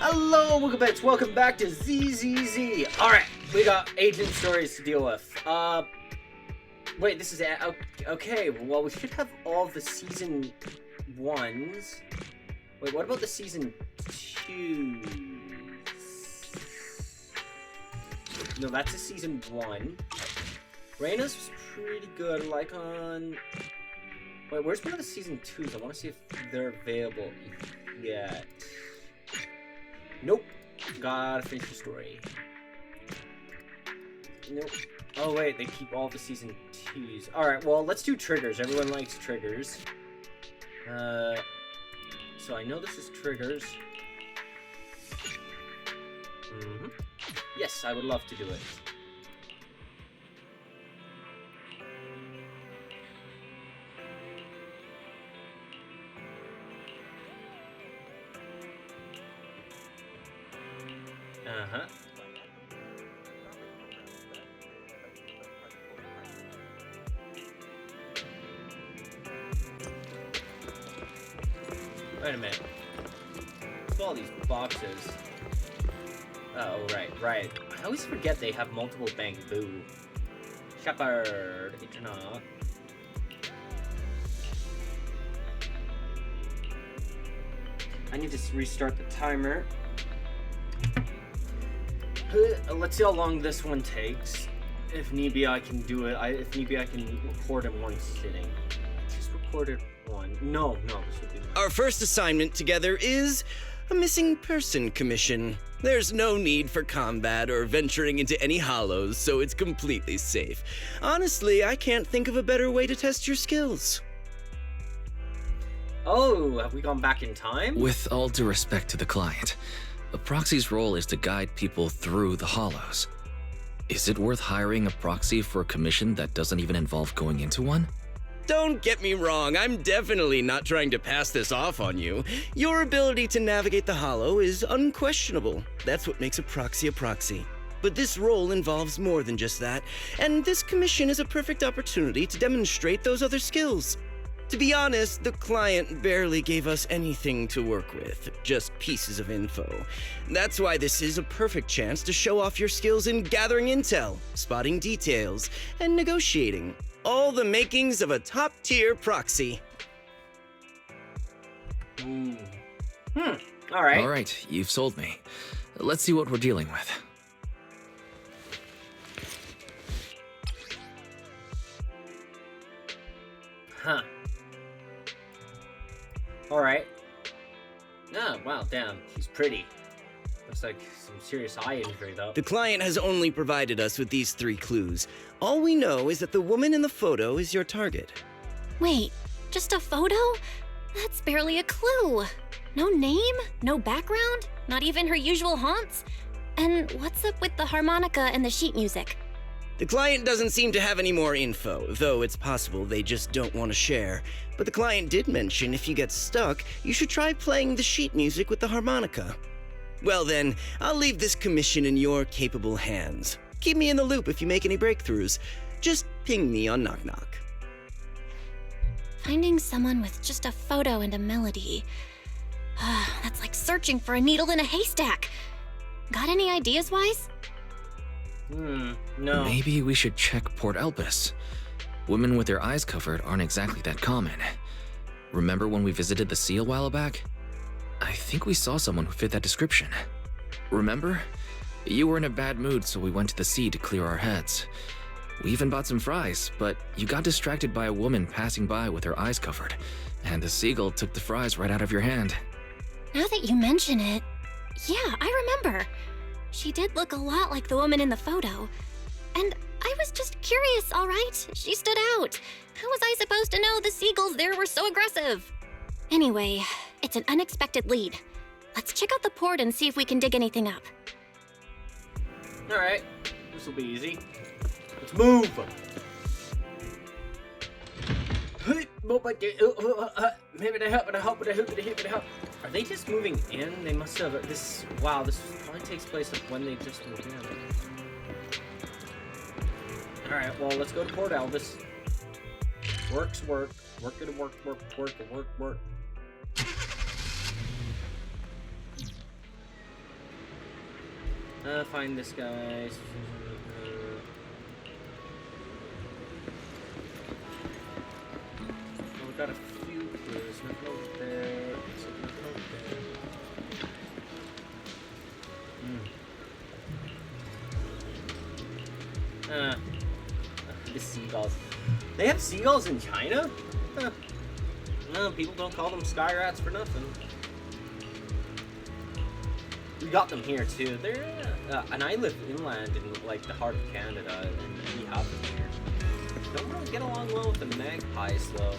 Hello, Mookabits! Welcome back to ZZZ! Alright, we got agent stories to deal with. Wait, this is... Okay, well, we should have all the season 1s. Wait, what about the season 2s? No, that's a season 1. Reyna's was pretty good, like on... Wait, where's one of the season 2s? I want to see if they're available yet. Nope. Gotta finish the story. Nope. Oh wait, they keep all the season 2s. Alright, well, let's do triggers. Everyone likes triggers. So I know this is triggers. Yes, I would love to do it. Wait a minute. What's all these boxes? Oh, right. I always forget they have multiple bank. Boo. Shepherd. Internet. I need to restart the timer. Let's see how long this one takes. If need be, I can do it. If need be, I can record in one sitting. I just recorded one. No, this would be nice. Our first assignment together is a missing person commission. There's no need for combat or venturing into any hollows, so it's completely safe. Honestly, I can't think of a better way to test your skills. Oh, have we gone back in time? With all due respect to the client, a proxy's role is to guide people through the hollows. Is it worth hiring a proxy for a commission that doesn't even involve going into one? Don't get me wrong, I'm definitely not trying to pass this off on you. Your ability to navigate the hollow is unquestionable. That's what makes a proxy a proxy. But this role involves more than just that, and this commission is a perfect opportunity to demonstrate those other skills. To be honest, the client barely gave us anything to work with, just pieces of info. That's why this is a perfect chance to show off your skills in gathering intel, spotting details, and negotiating. All the makings of a top-tier proxy. All right. All right, you've sold me. Let's see what we're dealing with. Huh. Alright. Oh, wow, damn. She's pretty. Looks like some serious eye injury, though. The client has only provided us with these 3 clues. All we know is that the woman in the photo is your target. Wait, just a photo? That's barely a clue. No name, no background, not even her usual haunts? And what's up with the harmonica and the sheet music? The client doesn't seem to have any more info, though it's possible they just don't want to share. But the client did mention if you get stuck, you should try playing the sheet music with the harmonica. Well then, I'll leave this commission in your capable hands. Keep me in the loop if you make any breakthroughs. Just ping me on Knock Knock. Finding someone with just a photo and a melody. That's like searching for a needle in a haystack. Got any ideas, Wise? No. Maybe we should check Port Elpis. Women with their eyes covered aren't exactly that common. Remember when we visited the sea a while back? I think we saw someone who fit that description. Remember? You were in a bad mood, so we went to the sea to clear our heads. We even bought some fries, but you got distracted by a woman passing by with her eyes covered, and the seagull took the fries right out of your hand. Now that you mention it, yeah, I remember. She did look a lot like the woman in the photo. And I was just curious, all right? She stood out. How was I supposed to know the seagulls there were so aggressive? Anyway, it's an unexpected lead. Let's check out the port and see if we can dig anything up. Alright, this will be easy. Let's move! Are they just moving in? They must have this. Wow, this probably takes place when they just moved in. Alright, well, let's go to Port Elvis. Work. Find this guy. We got a few clues. Nothing over there. Nothing over there. The seagulls. They have seagulls in China? Huh. No, people don't call them sky rats for nothing. We got them here too. They're and I live inland in like the heart of Canada, and we have them here. Don't really get along well with the magpies though.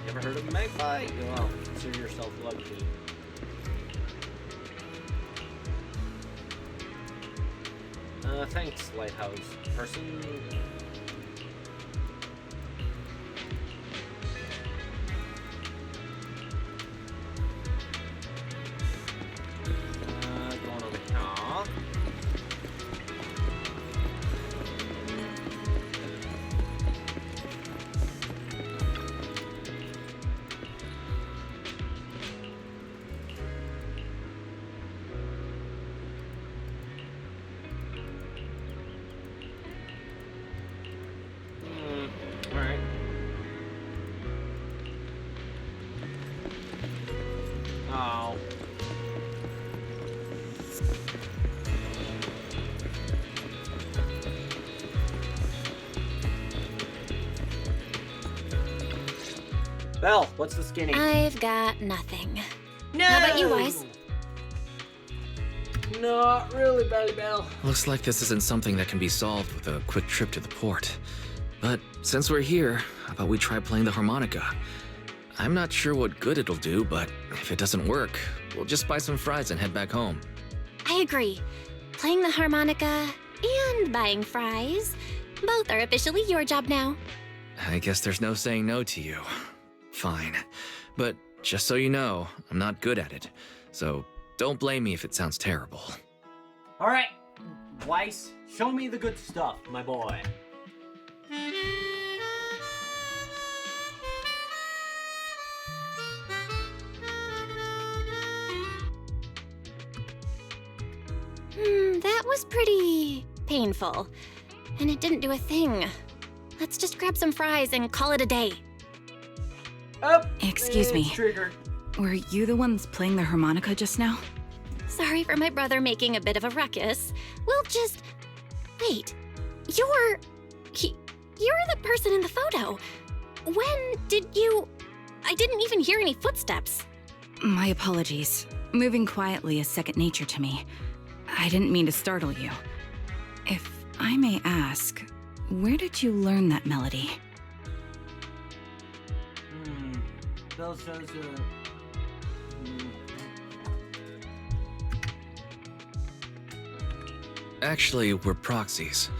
Never heard of a magpie? Well, consider yourself lucky. Thanks, lighthouse person. Going over here. Alright. Oh. Belle, what's the skinny? I've got nothing. No! How about you, Wise? Not really, Belly Bell. Looks like this isn't something that can be solved with a quick trip to the port. But since we're here, how about we try playing the harmonica? I'm not sure what good it'll do, but if it doesn't work, we'll just buy some fries and head back home. I agree. Playing the harmonica and buying fries, both are officially your job now. I guess there's no saying no to you. Fine. But just so you know, I'm not good at it. So don't blame me if it sounds terrible. Alright, Weiss, show me the good stuff, my boy. That was pretty painful. And it didn't do a thing. Let's just grab some fries and call it a day. Oh, Excuse me. Triggered. Were you the ones playing the harmonica just now? Sorry for my brother making a bit of a ruckus. We'll just... Wait. You're the person in the photo. When did you... I didn't even hear any footsteps. My apologies. Moving quietly is second nature to me. I didn't mean to startle you. If I may ask, where did you learn that melody? Belle says, Actually, we're proxies.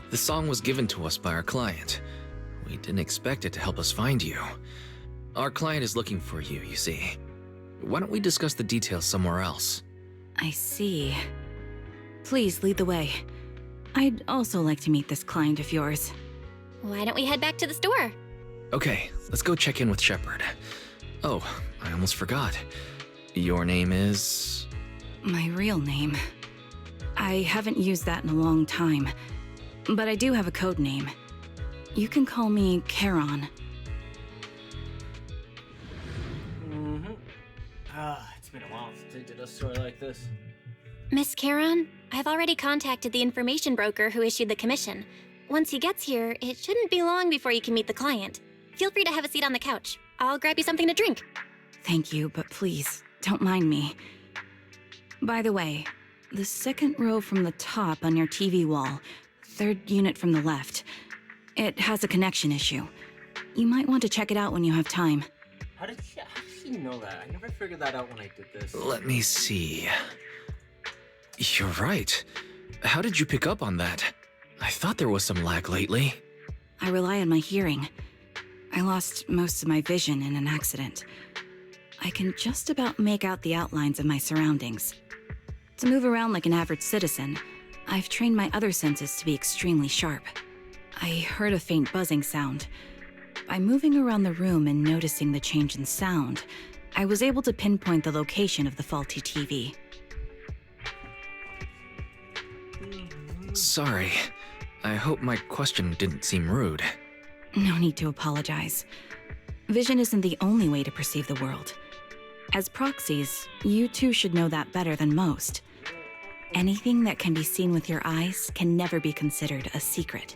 The song was given to us by our client. We didn't expect it to help us find you. Our client is looking for you, you see. Why don't we discuss the details somewhere else? I see. Please lead the way. I'd also like to meet this client of yours. Why don't we head back to the store? Okay, let's go check in with Shepard. Oh, I almost forgot. Your name is... My real name. I haven't used that in a long time, but I do have a code name. You can call me Charon. It's been a while since I did a story like this. Miss Charon, I've already contacted the information broker who issued the commission. Once he gets here, it shouldn't be long before you can meet the client. Feel free to have a seat on the couch. I'll grab you something to drink. Thank you, but please, don't mind me. By the way, the second row from the top on your TV wall, third unit from the left, it has a connection issue. You might want to check it out when you have time. How did she know that? I never figured that out when I did this. Let me see... You're right. How did you pick up on that? I thought there was some lag lately. I rely on my hearing. I lost most of my vision in an accident. I can just about make out the outlines of my surroundings. To move around like an average citizen, I've trained my other senses to be extremely sharp. I heard a faint buzzing sound. By moving around the room and noticing the change in sound, I was able to pinpoint the location of the faulty TV. Sorry. I hope my question didn't seem rude. No need to apologize. Vision isn't the only way to perceive the world. As proxies, you too should know that better than most. Anything that can be seen with your eyes can never be considered a secret.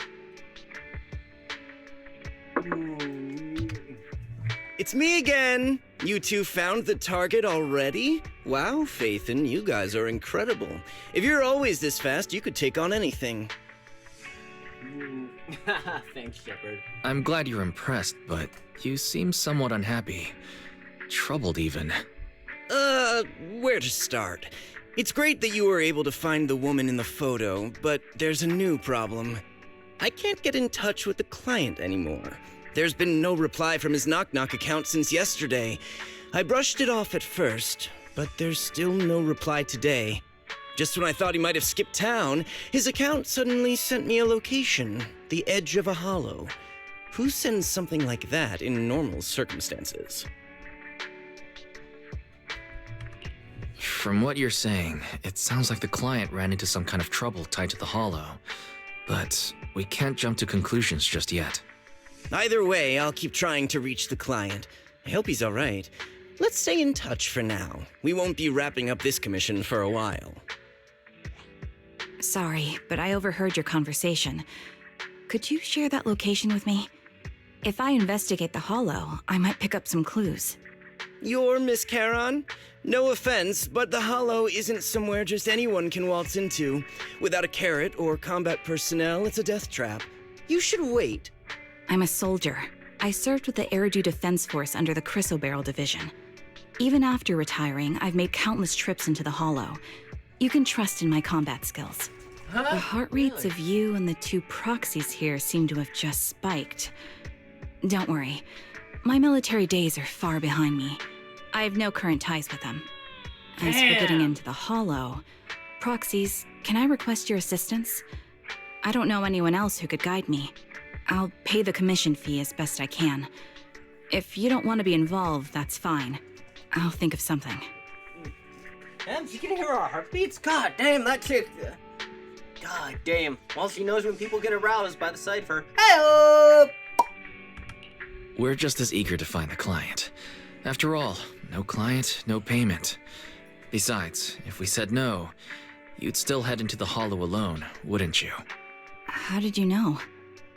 It's me again! You two found the target already? Wow, Phaethon, you guys are incredible. If you're always this fast, you could take on anything. Thanks, Shepard. I'm glad you're impressed, but you seem somewhat unhappy. Troubled even. Where to start? It's great that you were able to find the woman in the photo, but there's a new problem. I can't get in touch with the client anymore. There's been no reply from his Knock Knock account since yesterday. I brushed it off at first, but there's still no reply today. Just when I thought he might have skipped town, his account suddenly sent me a location, the edge of a hollow. Who sends something like that in normal circumstances? From what you're saying, it sounds like the client ran into some kind of trouble tied to the hollow. But we can't jump to conclusions just yet. Either way, I'll keep trying to reach the client. I hope he's alright. Let's stay in touch for now. We won't be wrapping up this commission for a while. Sorry, but I overheard your conversation. Could you share that location with me? If I investigate the hollow, I might pick up some clues. You're Miss Charon? No offense, but the hollow isn't somewhere just anyone can waltz into. Without a carrot or combat personnel, it's a death trap. You should wait. I'm a soldier. I served with the Eridu Defense Force under the Chrysoberyl Division. Even after retiring, I've made countless trips into the hollow. You can trust in my combat skills. The heart rates of you and the two proxies here seem to have just spiked. Don't worry. My military days are far behind me. I have no current ties with them. As for getting into the hollow, proxies, can I request your assistance? I don't know anyone else who could guide me. I'll pay the commission fee as best I can. If you don't want to be involved, that's fine. I'll think of something. Damn, you can hear our heartbeats? God damn, that chick. God damn. Well, she knows when people get aroused by the sight of her. Hey-oh! We're just as eager to find the client. After all, no client, no payment. Besides, if we said no, you'd still head into the hollow alone, wouldn't you? How did you know?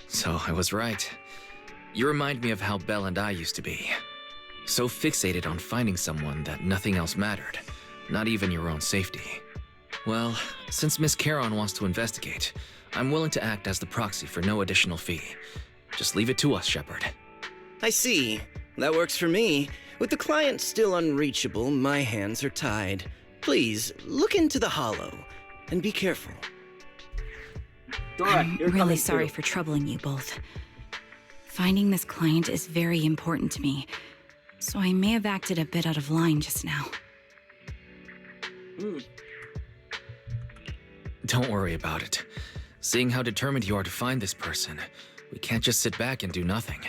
So I was right. You remind me of how Belle and I used to be. So fixated on finding someone that nothing else mattered, not even your own safety. Well, since Miss Charon wants to investigate, I'm willing to act as the proxy for no additional fee. Just leave it to us, Shepard. I see. That works for me. With the client still unreachable, my hands are tied. Please, look into the hollow, and be careful. Dora, I'm you're really coming sorry too. for troubling you both. Finding this client is very important to me, so I may have acted a bit out of line just now. Don't worry about it. Seeing how determined you are to find this person, we can't just sit back and do nothing.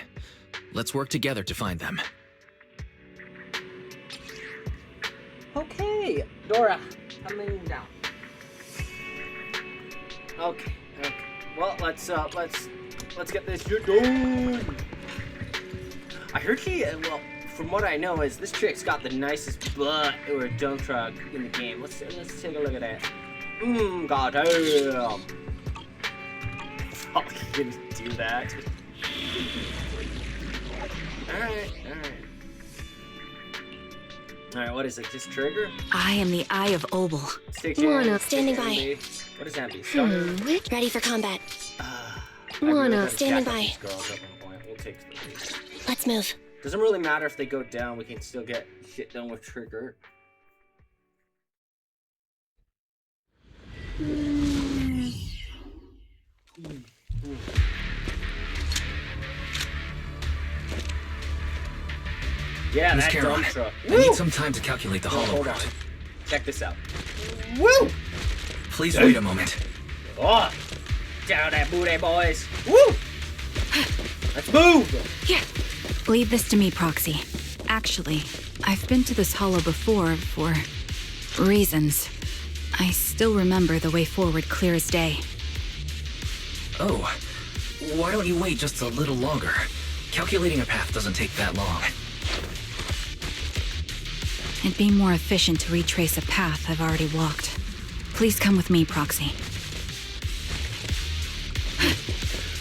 Let's work together to find them. Okay, Dora, coming down. Okay. Well, let's get this shit done. I heard well, from what I know is this chick's got the nicest butt or dump truck in the game. Let's take a look at that. God damn. Fuck, you can do that. Alright, what is it? Just trigger? I am the Eye of Obel. Mono, standing by. What does that mean? Ready for combat. I Mono, really gotta standing jack up by. these girls up on point. We'll take the lead. Let's move. Doesn't really matter if they go down, we can still get shit done with trigger. Yeah, Miss that Charon, dump truck. I need some time to calculate the hollow Hold on. route. Check this out. Woo! Please wait a moment. Oh! Down that booty, boys. Woo! Let's move! Yeah. Leave this to me, Proxy. Actually, I've been to this hollow before for reasons. I still remember the way forward clear as day. Oh, why don't you wait just a little longer? Calculating a path doesn't take that long. It'd be more efficient to retrace a path I've already walked. Please come with me, Proxy.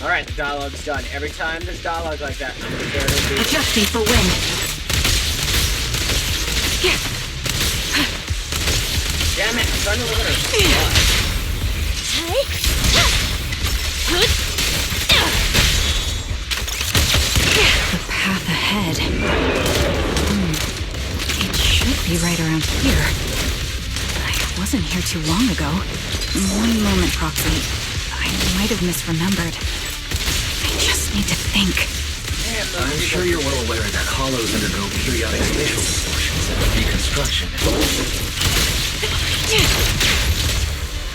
Alright, the dialogue's done. Every time there's dialogue like that, I'm gonna dare to do it. Adjusting for wind. Damn it, I'm trying to look at her. The path ahead. It should be right around here. I wasn't here too long ago. One moment, Proxy. I might have misremembered. I just need to think. I'm sure you're well aware that hollows undergo periodic spatial distortions and reconstruction.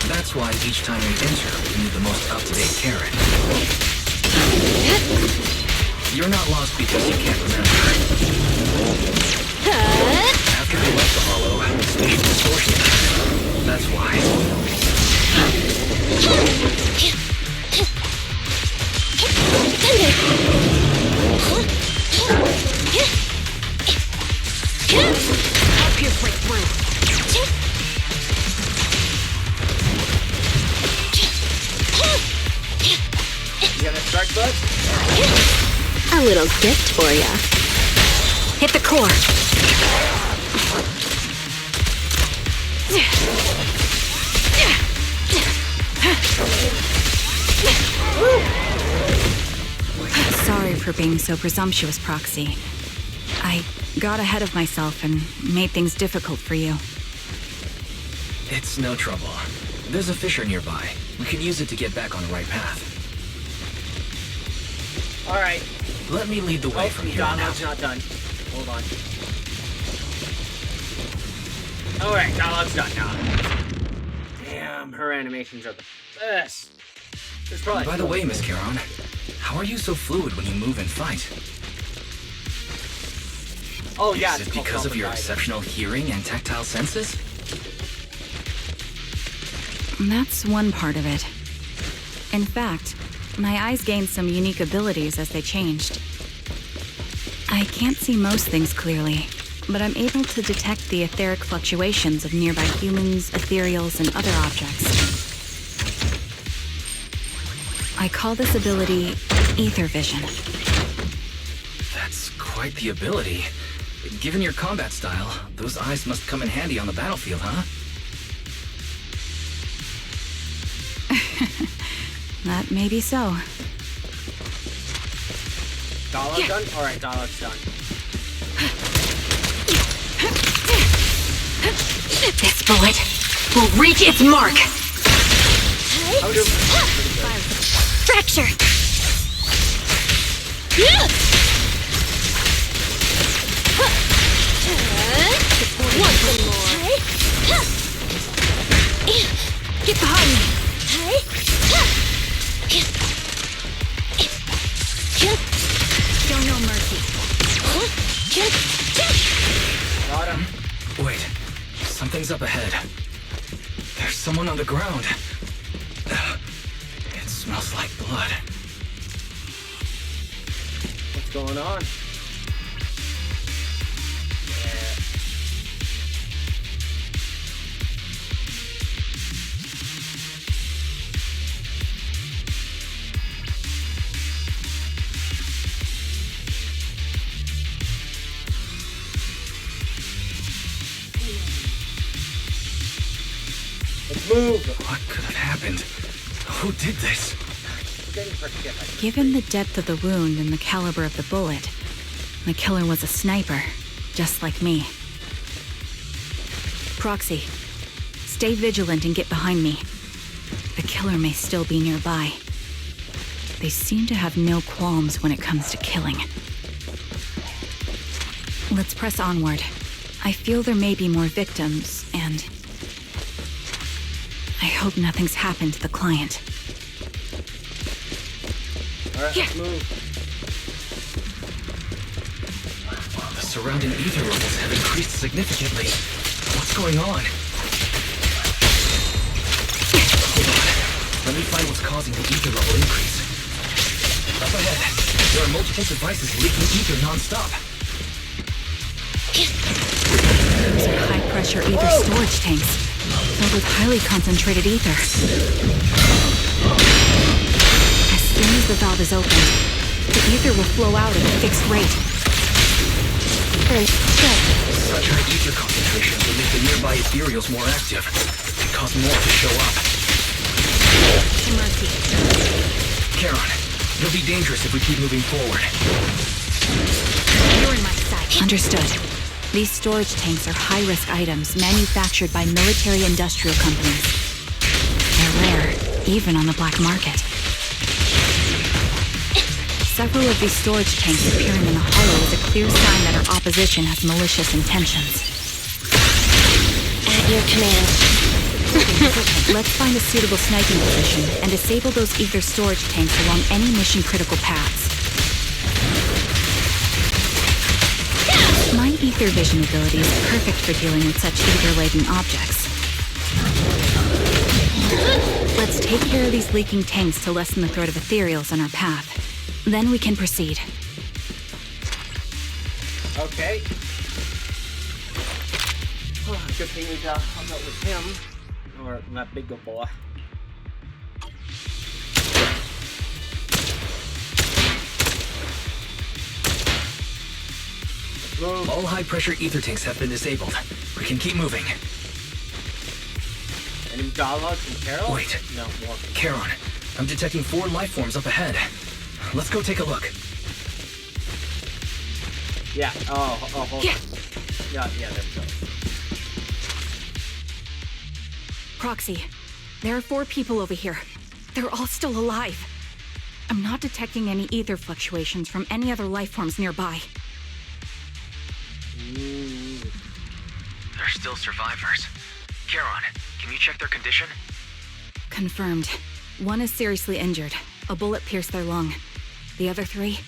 That's why each time we enter, we need the most up-to-date carrot. You're not lost because you can't remember. After they left the hollow, spatial distortion happened. That's why. Up here, break through. You got a strike, bud? A little gift for ya. Hit the core. Sorry for being so presumptuous, Proxy. I got ahead of myself and made things difficult for you. It's no trouble. There's a fissure nearby. We can use it to get back on the right path. Alright. Let me lead the way from here on out. Dialogue's not done. Hold on. Alright, dialogue's done now. Damn, her animations are the best. There's probably By the way, Miss Charon, how are you so fluid when you move and fight? Oh yeah, Is it's it called because of your Complicated. exceptional hearing and tactile senses? That's one part of it. In fact, my eyes gained some unique abilities as they changed. I can't see most things clearly, but I'm able to detect the etheric fluctuations of nearby humans, ethereals, and other objects. I call this ability ether vision. That's quite the ability. Given your combat style, those eyes must come in handy on the battlefield, huh? That may be so. Dialogue done? Alright, dialogue's done. This bullet will reach its mark! How do Fracture! Once more. Get behind me! Show no mercy. Got him. Wait, something's up ahead. There's someone on the ground. It smells like blood. What's going on? Let's move! What could have happened? Who did this? Given the depth of the wound and the caliber of the bullet, the killer was a sniper, just like me. Proxy, stay vigilant and get behind me. The killer may still be nearby. They seem to have no qualms when it comes to killing. Let's press onward. I feel there may be more victims, and I hope nothing's happened to the client. Alright, let's move. The surrounding ether levels have increased significantly. What's going on? causing the ether level increase. Up ahead, there are multiple devices leaking ether non-stop. Those are high-pressure ether storage tanks, filled with highly concentrated ether. As soon as the valve is opened, the ether will flow out at a fixed rate. Good. Such high ether concentrations will make the nearby ethereals more active, and cause more to show up. Mercy. Charon, it'll be dangerous if we keep moving forward. You're in my sight. Understood. These storage tanks are high-risk items manufactured by military-industrial companies. They're rare, even on the black market. Several of these storage tanks appearing in the hollow is a clear sign that our opposition has malicious intentions. At your command. Let's find a suitable sniping position and disable those ether storage tanks along any mission-critical paths. My ether vision ability is perfect for dealing with such ether-laden objects. Let's take care of these leaking tanks to lessen the threat of ethereals on our path. Then we can proceed. Okay. Oh, good thing we got hung up with him. Or that big good boy. All high-pressure ether tanks have been disabled. We can keep moving. Any dialogue from Carol? Wait. No, more. Charon, I'm detecting 4 life forms up ahead. Let's go take a look. Yeah, hold on. Yeah, there we go. Proxy, there are 4 people over here. They're all still alive. I'm not detecting any ether fluctuations from any other life forms nearby. They're still survivors. Charon, can you check their condition? Confirmed. 1 is seriously injured. A bullet pierced their lung. The other 3?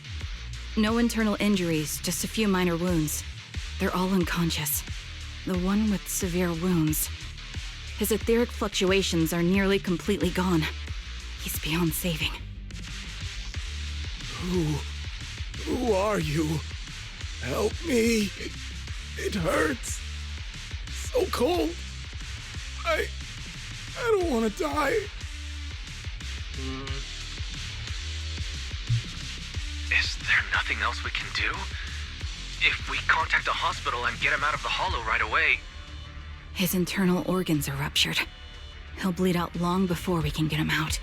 No internal injuries, just a few minor wounds. They're all unconscious. The one with severe wounds. His etheric fluctuations are nearly completely gone. He's beyond saving. Who are you? Help me. It hurts. So cold. I don't want to die. Is there nothing else we can do? If we contact a hospital and get him out of the hollow right away... His internal organs are ruptured. He'll bleed out long before we can get him out.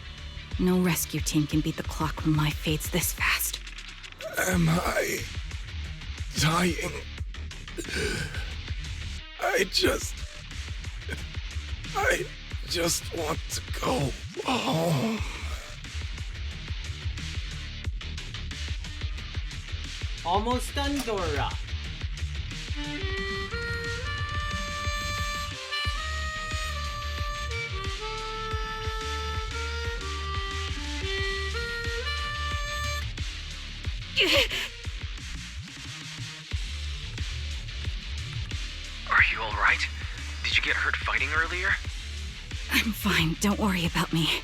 No rescue team can beat the clock when life fades this fast. Am I dying? I just want to go home. Almost done, Dora. Are you alright? Did you get hurt fighting earlier? I'm fine, don't worry about me.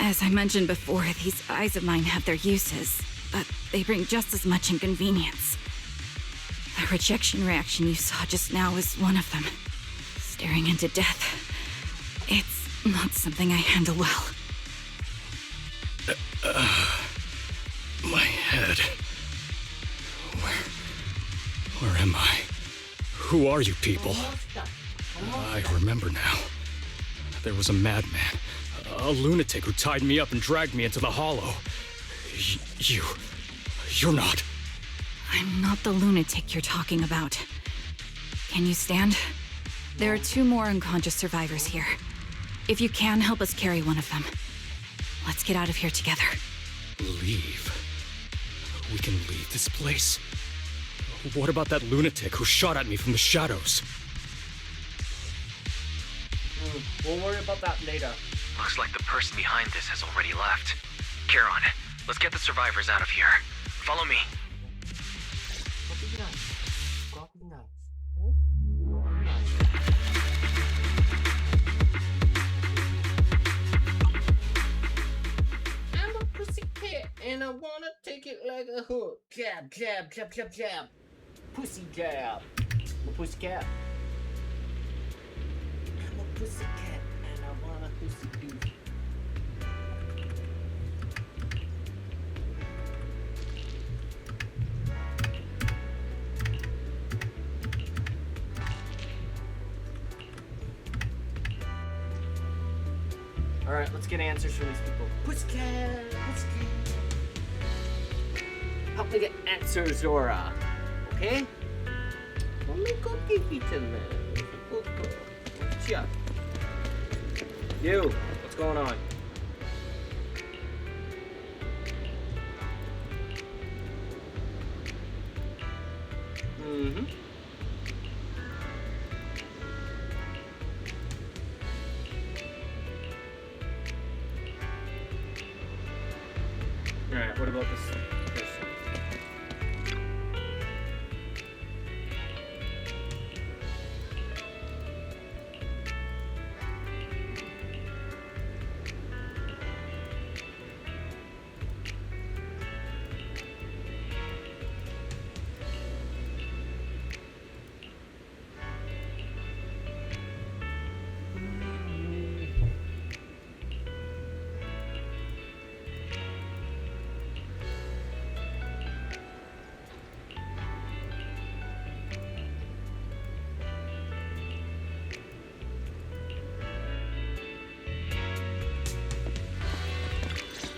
As I mentioned before, these eyes of mine have their uses, but they bring just as much inconvenience. The rejection reaction you saw just now is one of them. Staring into death. It's not something I handle well. My head. Where am I? Who are you people? I remember now. There was a madman, a lunatic who tied me up and dragged me into the hollow. You're not. I'm not the lunatic you're talking about. Can you stand? There are 2 more unconscious survivors here. If you can, help us carry one of them. Let's get out of here together. Leave? We can leave this place? What about that lunatic who shot at me from the shadows? We'll worry about that later. Looks like the person behind this has already left. Charon, let's get the survivors out of here. Follow me. gonna take it like a hook. Jab, jab, jab, jab, jab. Pussy jab. I'm a pussy cat. I'm a pussy cat, and I wanna pussy you. Alright, let's get answers from these people. Pussycat! Pussycat! Help me get answers, Zora. Okay? Let me go give it to them. What's up? You, what's going on? Mm-hmm. Alright, what about this?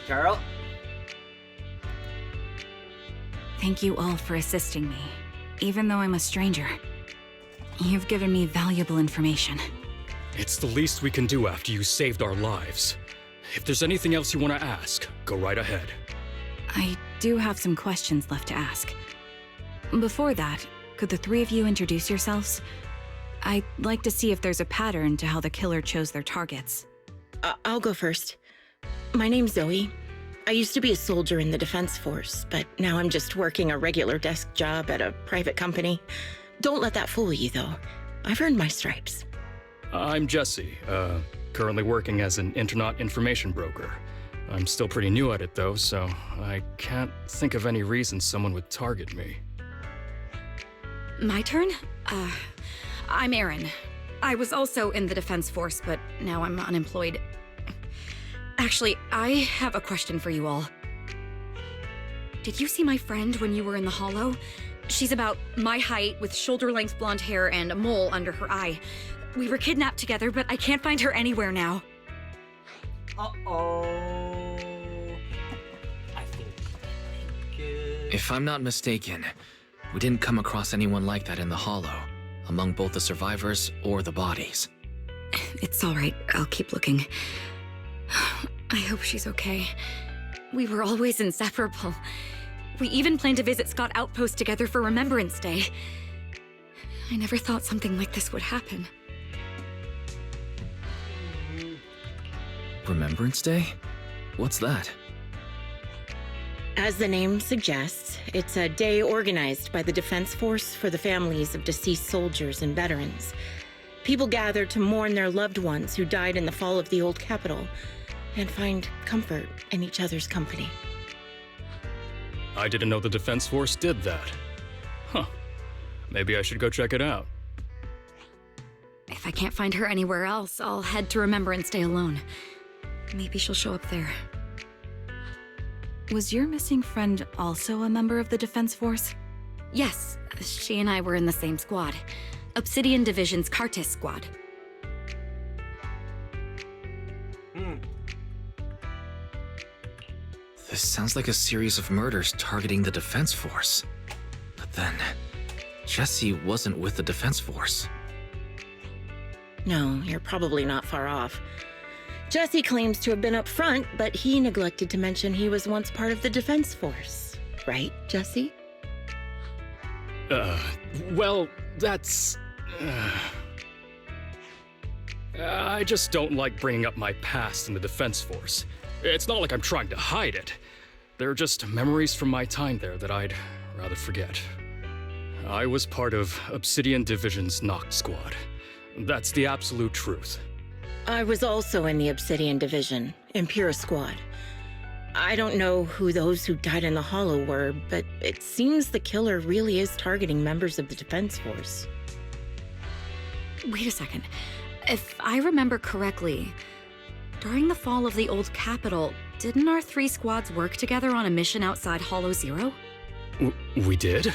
Carl? Thank you all for assisting me, even though I'm a stranger. You've given me valuable information. It's the least we can do after you saved our lives. If there's anything else you want to ask, go right ahead. I do have some questions left to ask. Before that, could the three of you introduce yourselves? I'd like to see if there's a pattern to how the killer chose their targets. I'll go first. My name's Zoe. I used to be a soldier in the Defense Force, but now I'm just working a regular desk job at a private company. Don't let that fool you, though. I've earned my stripes. I'm Jesse, currently working as an internet information broker. I'm still pretty new at it, though, so I can't think of any reason someone would target me. My turn? I'm Erin. I was also in the Defense Force, but now I'm unemployed. Actually, I have a question for you all. Did you see my friend when you were in the Hollow? She's about my height, with shoulder-length blonde hair and a mole under her eye. We were kidnapped together, but I can't find her anywhere now. Uh-oh. I think If I'm not mistaken, we didn't come across anyone like that in the Hollow, among both the survivors or the bodies. It's all right. I'll keep looking. I hope she's okay. We were always inseparable. We even planned to visit Scott Outpost together for Remembrance Day. I never thought something like this would happen. Remembrance Day? What's that? As the name suggests, it's a day organized by the Defense Force for the families of deceased soldiers and veterans. People gather to mourn their loved ones who died in the fall of the old capital and find comfort in each other's company. I didn't know the Defense Force did that. Huh. Maybe I should go check it out. If I can't find her anywhere else, I'll head to Remembrance Day alone. Maybe she'll show up there. Was your missing friend also a member of the Defense Force? Yes, she and I were in the same squad. Obsidian Division's Cartis squad. This sounds like a series of murders targeting the Defense Force. But then, Jesse wasn't with the Defense Force. No, you're probably not far off. Jesse claims to have been up front, but he neglected to mention he was once part of the Defense Force. Right, Jesse? Well, that's... I just don't like bringing up my past in the Defense Force. It's not like I'm trying to hide it. They're just memories from my time there that I'd rather forget. I was part of Obsidian Division's Noct Squad. That's the absolute truth. I was also in the Obsidian Division, Impura Squad. I don't know who those who died in the Hollow were, but it seems the killer really is targeting members of the Defense Force. Wait a second. If I remember correctly, during the fall of the old capital, didn't our 3 squads work together on a mission outside Hollow Zero? We did?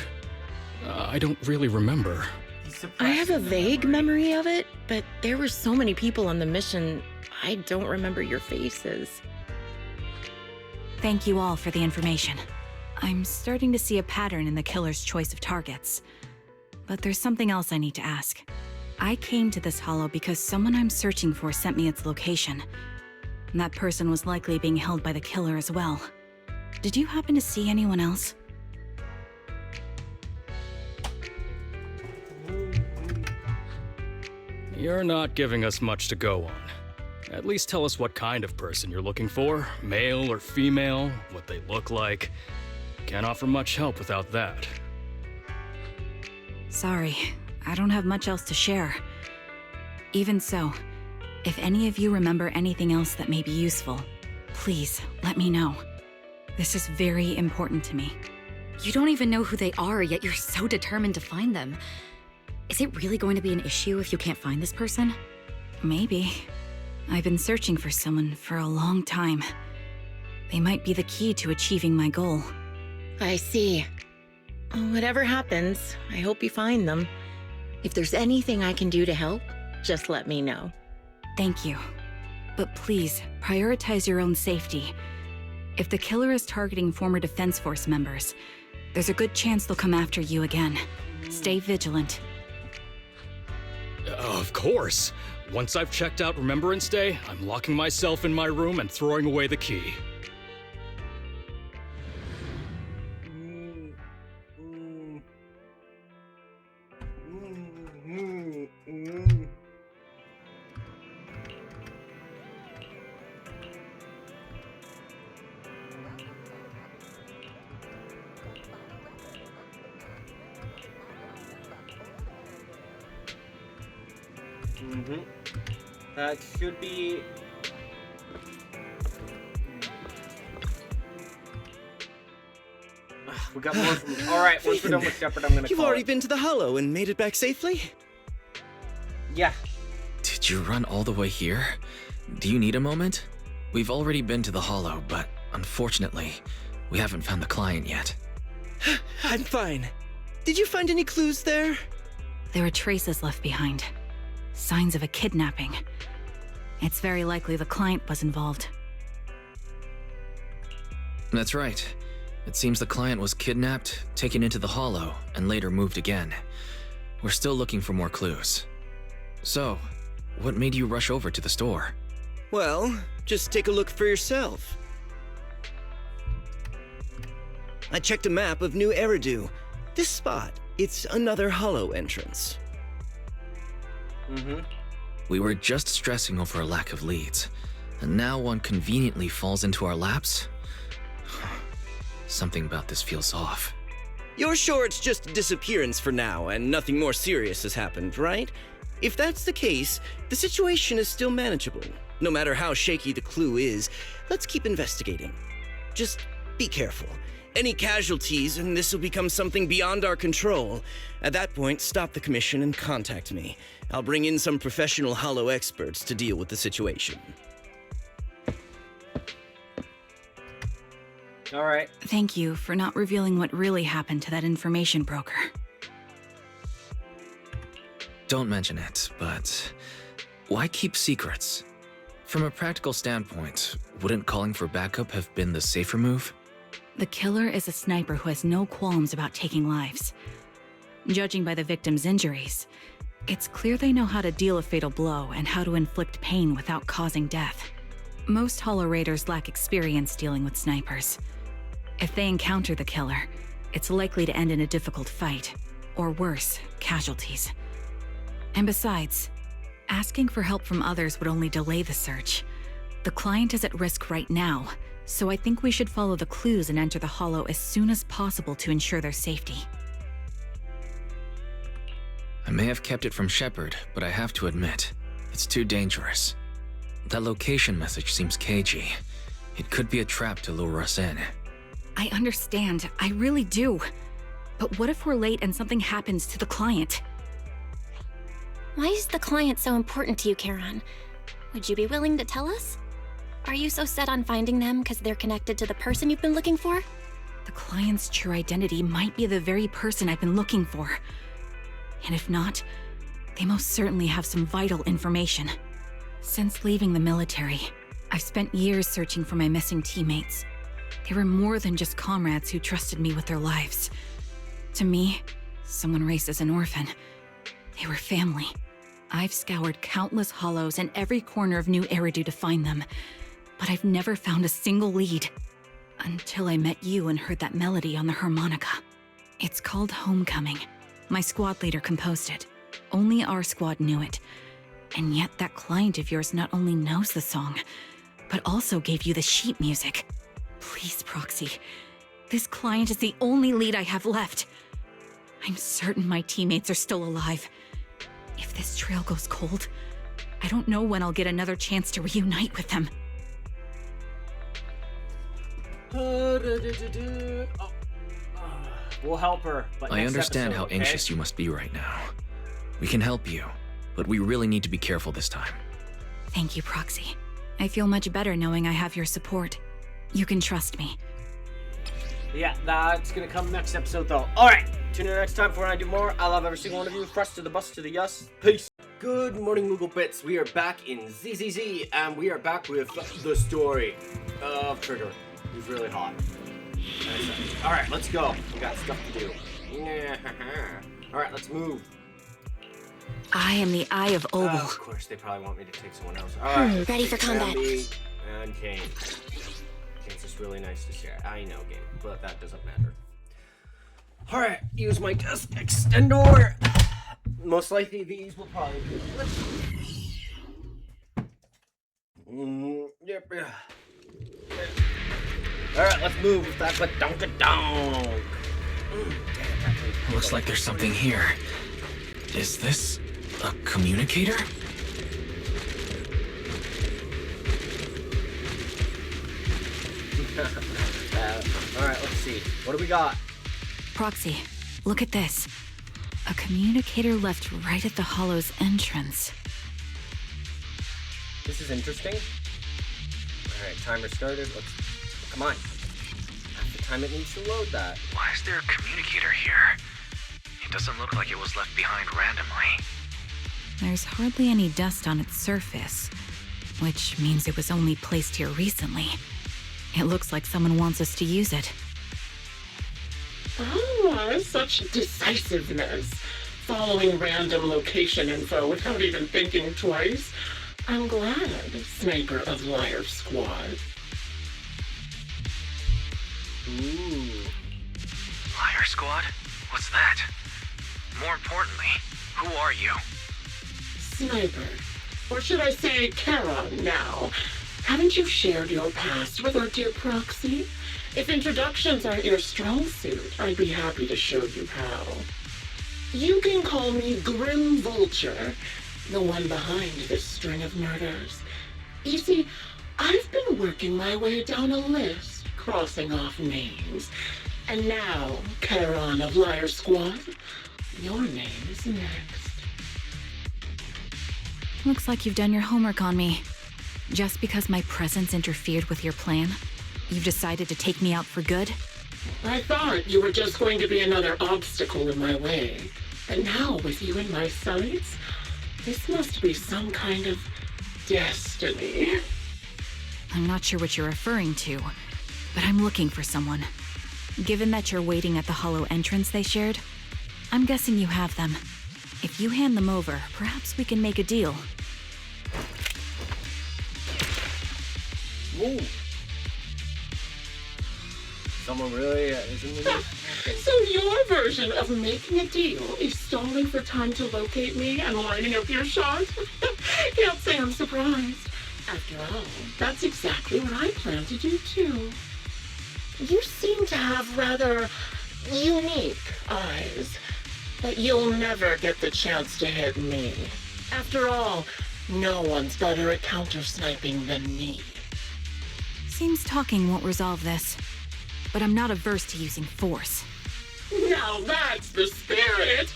I don't really remember. I have a vague memory of it, but there were so many people on the mission, I don't remember your faces. Thank you all for the information. I'm starting to see a pattern in the killer's choice of targets. But there's something else I need to ask. I came to this hollow because someone I'm searching for sent me its location. And that person was likely being held by the killer as well. Did you happen to see anyone else? You're not giving us much to go on. At least tell us what kind of person you're looking for, male or female, what they look like. Can't offer much help without that. Sorry, I don't have much else to share. Even so, if any of you remember anything else that may be useful, please let me know. This is very important to me. You don't even know who they are, yet you're so determined to find them. Is it really going to be an issue if you can't find this person? Maybe. I've been searching for someone for a long time. They might be the key to achieving my goal. I see. Whatever happens, I hope you find them. If there's anything I can do to help, just let me know. Thank you. But please, prioritize your own safety. If the killer is targeting former Defense Force members, there's a good chance they'll come after you again. Stay vigilant. Of course. Once I've checked out Remembrance Day, I'm locking myself in my room and throwing away the key. That should be... we got more from... Alright, once we're done with Shepard, I'm gonna You've call already it. been to the Hollow and made it back safely? Yeah. Did you run all the way here? Do you need a moment? We've already been to the Hollow, but unfortunately, we haven't found the client yet. I'm fine. Did you find any clues there? There are traces left behind. Signs of a kidnapping. It's very likely the client was involved. That's right. It seems the client was kidnapped, taken into the Hollow, and later moved again. We're still looking for more clues. So, what made you rush over to the store? Well, just take a look for yourself. I checked a map of New Eridu. This spot, it's another Hollow entrance. We were just stressing over a lack of leads, and now one conveniently falls into our laps? Something about this feels off. You're sure it's just a disappearance for now and nothing more serious has happened, right? If that's the case, the situation is still manageable. No matter how shaky the clue is, let's keep investigating. Just be careful. Any casualties, and this will become something beyond our control. At that point, stop the commission and contact me. I'll bring in some professional Hollow experts to deal with the situation. Alright. Thank you for not revealing what really happened to that information broker. Don't mention it, but why keep secrets? From a practical standpoint, wouldn't calling for backup have been the safer move? The killer is a sniper who has no qualms about taking lives. Judging by the victim's injuries, it's clear they know how to deal a fatal blow and how to inflict pain without causing death. Most Hollow Raiders lack experience dealing with snipers. If they encounter the killer, it's likely to end in a difficult fight, or worse, casualties. And besides, asking for help from others would only delay the search. The client is at risk right now, so I think we should follow the clues and enter the Hollow as soon as possible to ensure their safety. I may have kept it from Shepard, but I have to admit, it's too dangerous. That location message seems cagey. It could be a trap to lure us in. I understand, I really do. But what if we're late and something happens to the client? Why is the client so important to you, Charon? Would you be willing to tell us? Are you so set on finding them because they're connected to the person you've been looking for? The client's true identity might be the very person I've been looking for. And if not, they most certainly have some vital information. Since leaving the military, I've spent years searching for my missing teammates. They were more than just comrades who trusted me with their lives. To me, someone raised as an orphan, they were family. I've scoured countless hollows and every corner of New Eridu to find them, but I've never found a single lead. Until I met you and heard that melody on the harmonica. It's called Homecoming. My squad leader composed it. Only our squad knew it. And yet that client of yours not only knows the song, but also gave you the sheet music. Please, Proxy. This client is the only lead I have left. I'm certain my teammates are still alive. If this trail goes cold, I don't know when I'll get another chance to reunite with them. We'll help her. But I next understand episode, how okay? anxious you must be right now. We can help you, but we really need to be careful this time. Thank you, Proxy. I feel much better knowing I have your support. You can trust me. Yeah, that's gonna come next episode though. Alright, tune in next time for when I do more. I love every single one of you. Thrust to the bus to the yes. Peace. Good morning, Moogle Bits. We are back in ZZZ, and we are back with the story of Trigger. He's really hot. Alright, let's go. We got stuff to do. Alright, let's move. I am the Eye of Obel. Of course, they probably want me to take someone else. Alright, ready for combat. Sandy and Kane. Kane's just really nice to share. I know, game, but that doesn't matter. Alright, use my desk extender. Most likely these will probably be Yep. Alright, let's move with that badonka-donk. Looks like there's something here. Is this a communicator? Alright, let's see. What do we got? Proxy, look at this. A communicator left right at the Hollow's entrance. This is interesting. Alright, timer started. Let's... Come on. Half the time it needs to load that. Why is there a communicator here? It doesn't look like it was left behind randomly. There's hardly any dust on its surface, which means it was only placed here recently. It looks like someone wants us to use it. Oh, such decisiveness. Following random location info without even thinking twice. I'm glad, Sniper of Liar Squad. Ooh. Liar Squad? What's that? More importantly, who are you? Sniper. Or should I say Charon now? Haven't you shared your past with our dear Proxy? If introductions aren't your strong suit, I'd be happy to show you how. You can call me Grim Vulture, the one behind this string of murders. You see, I've been working my way down a list, crossing off names. And now, Charon of Liar Squad, your name is next. Looks like you've done your homework on me. Just because my presence interfered with your plan, you've decided to take me out for good? I thought you were just going to be another obstacle in my way. And now, with you in my sights, this must be some kind of destiny. I'm not sure what you're referring to, but I'm looking for someone. Given that you're waiting at the Hollow entrance they shared, I'm guessing you have them. If you hand them over, perhaps we can make a deal. Ooh. Someone really is in the news? Okay. So your version of making a deal is stalling for time to locate me and lining up your shot? Can't say I'm surprised. After all, that's exactly what I plan to do too. You seem to have rather unique eyes, but you'll never get the chance to hit me. After all, no one's better at counter-sniping than me. Seems talking won't resolve this. But I'm not averse to using force. Now that's the spirit.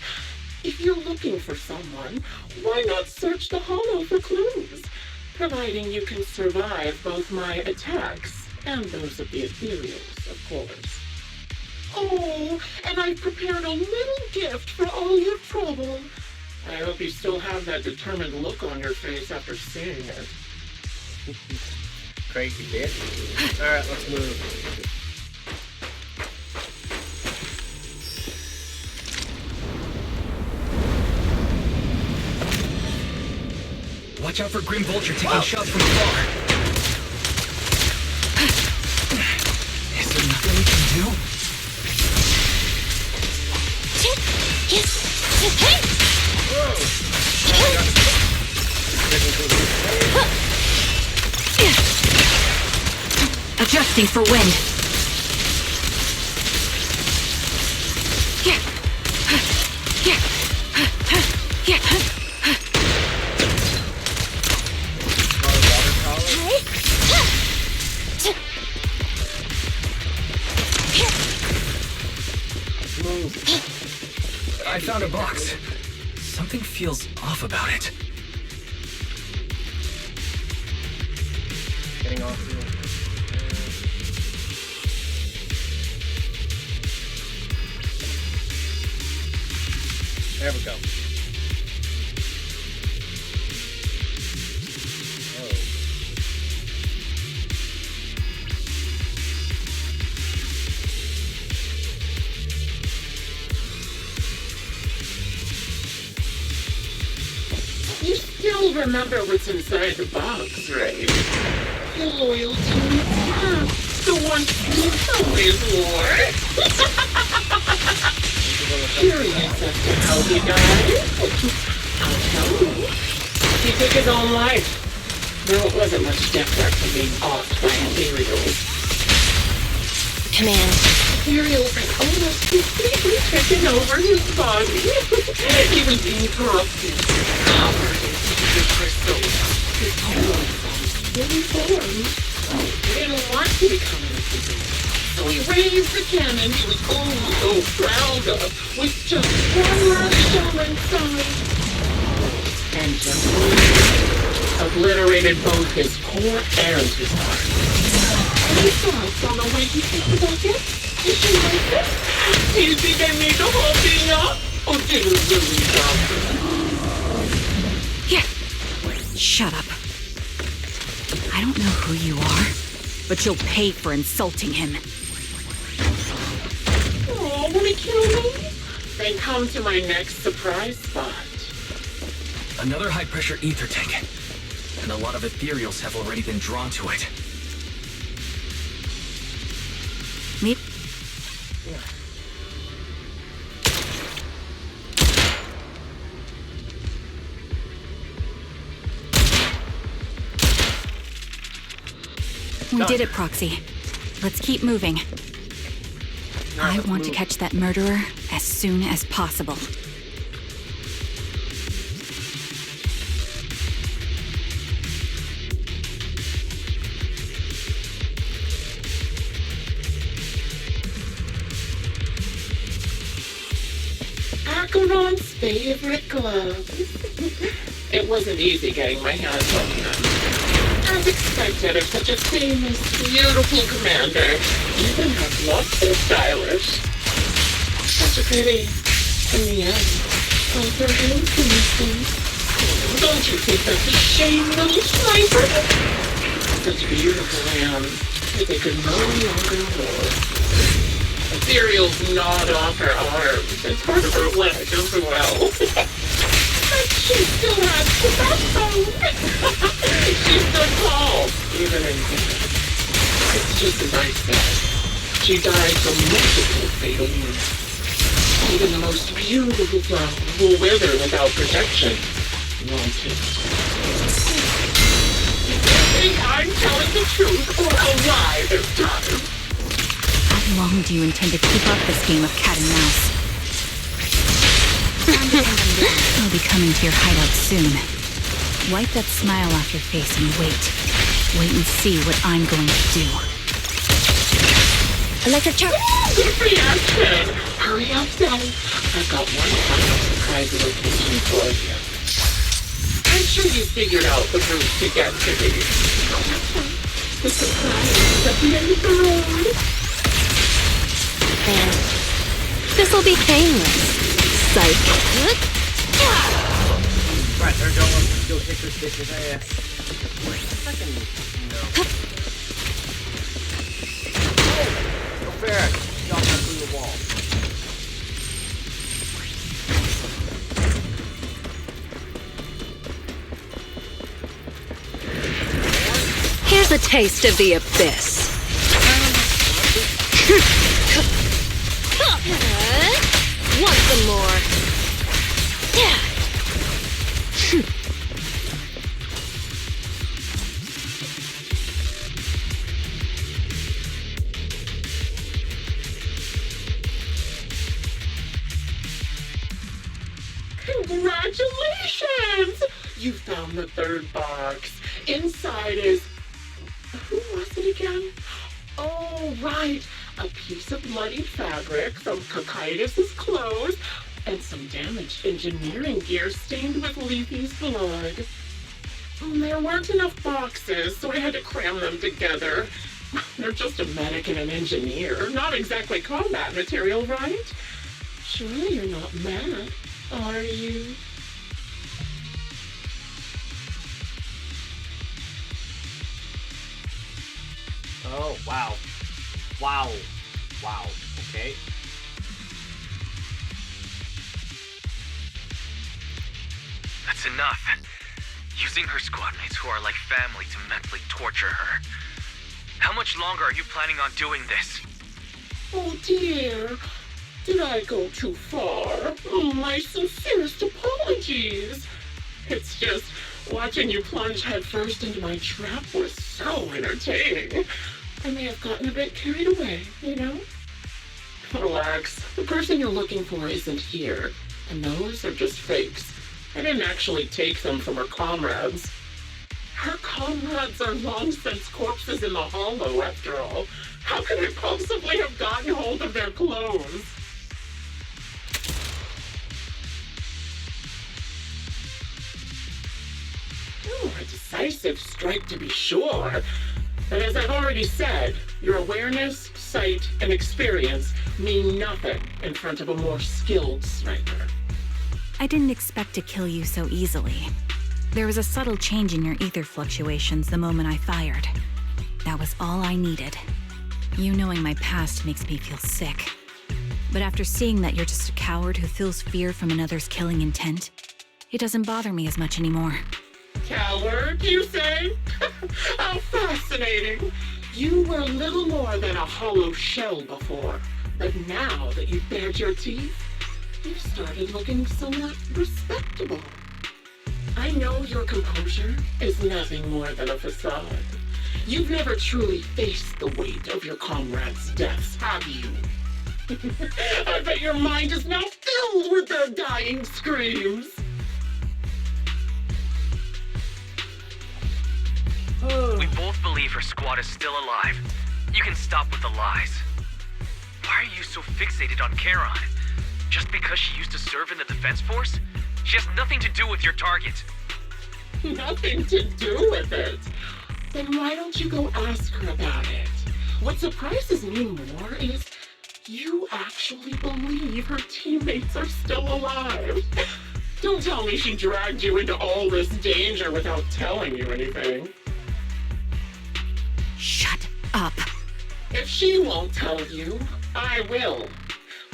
If you're looking for someone, why not search the hollow for clues? Providing you can survive both my attacks and those of the ethereals, of course. Oh, and I've prepared a little gift for all your trouble. I hope you still have that determined look on your face after seeing it. Crazy bitch. Alright, let's move. Watch out for Grim Vulture taking shots from afar. Is there nothing we can do? Adjusting for wind. I found a box. Something feels off about it. Getting off here. There we go. Oh. You still remember what's inside the box, right? The loyalty tag. The one you always wore. Curious as to how he died? I'll tell you. He took his own life. Though it wasn't much different from being offed by ethereals. Command. Ethereals had almost completely taken over his body. He was being corrupted, covered in secret crystals. His hormones almost fully formed. He didn't want to become an ethereal. So he raised the cannon he was so proud of, with just one last shell inside. And just obliterated both his core and his heart. Any thoughts on the way he thinks about it? Did you like it? Do you think I made the whole thing up? Or did it really happen? Shut up. I don't know who you are, but you'll pay for insulting him. Oh, wanna kill me? Then come to my next surprise spot. Another high-pressure ether tank. And a lot of ethereals have already been drawn to it. Meet. We did it, Proxy. Let's keep moving. I want to catch that murderer as soon as possible. Acheron's favorite gloves. It wasn't easy getting my hands on them. As expected of such a famous, beautiful commander, even her gloves are stylish. Such a pity. In the end, both her hands are missing. Don't you think that's a shame, little sniper? Such beautiful hands that they could no longer hold. Ethereals gnawed off her arms and part of her leg as well. But she still has the backbone. She stood tall, even in death. It's just as I said. She died from multiple fatal wounds. Even the most beautiful flower will wither without protection. Won't it? You think I'm telling the truth or a lie this time? How long do you intend to keep up this game of cat and mouse? I'll be coming to your hideout soon. Wipe that smile off your face and wait. Wait and see what I'm going to do. Electric charge. Good reaction! Hurry up, Daddy. I've got one final surprise location for you. I'm sure you figured out the route to get to these. The surprise is at the end of the road. And this'll be painless. Psych. Right, they're going to go kick this bitch's ass. Fucking no. Go fair. Y'all got through the wall. Here's a taste of the abyss. Want some more? Congratulations! You found the third box. Inside is... Who was it again? Oh, right. A piece of bloody fabric from Cocytus's clothes and some damaged engineering gear stained with Leafy's blood. There weren't enough boxes, so I had to cram them together. They're just a medic and an engineer, not exactly combat material, right? Surely you're not mad, are you? Oh, wow. Wow. Wow. Okay. That's enough. Using her squad mates who are like family to mentally torture her. How much longer are you planning on doing this? Oh dear. Did I go too far? My sincerest apologies. It's just watching you plunge headfirst into my trap was so entertaining. I may have gotten a bit carried away, you know? Relax. The person you're looking for isn't here. And those are just fakes. I didn't actually take them from her comrades. Her comrades are long since corpses in the hollow, after all. How could I possibly have gotten hold of their clothes? Oh, a decisive strike to be sure. But as I've already said, your awareness, sight, and experience mean nothing in front of a more skilled sniper. I didn't expect to kill you so easily. There was a subtle change in your ether fluctuations the moment I fired. That was all I needed. You knowing my past makes me feel sick. But after seeing that you're just a coward who feels fear from another's killing intent, it doesn't bother me as much anymore. Coward, you say? How fascinating. You were little more than a hollow shell before. But now that you've bared your teeth, you've started looking somewhat respectable. I know your composure is nothing more than a facade. You've never truly faced the weight of your comrades' deaths, have you? I bet your mind is now filled with their dying screams. We both believe her squad is still alive. You can stop with the lies. Why are you so fixated on Charon? Just because she used to serve in the defense force? She has nothing to do with your target. Nothing to do with it? Then why don't you go ask her about it? What surprises me more is you actually believe her teammates are still alive. Don't tell me she dragged you into all this danger without telling you anything. Shut up. If she won't tell you, I will.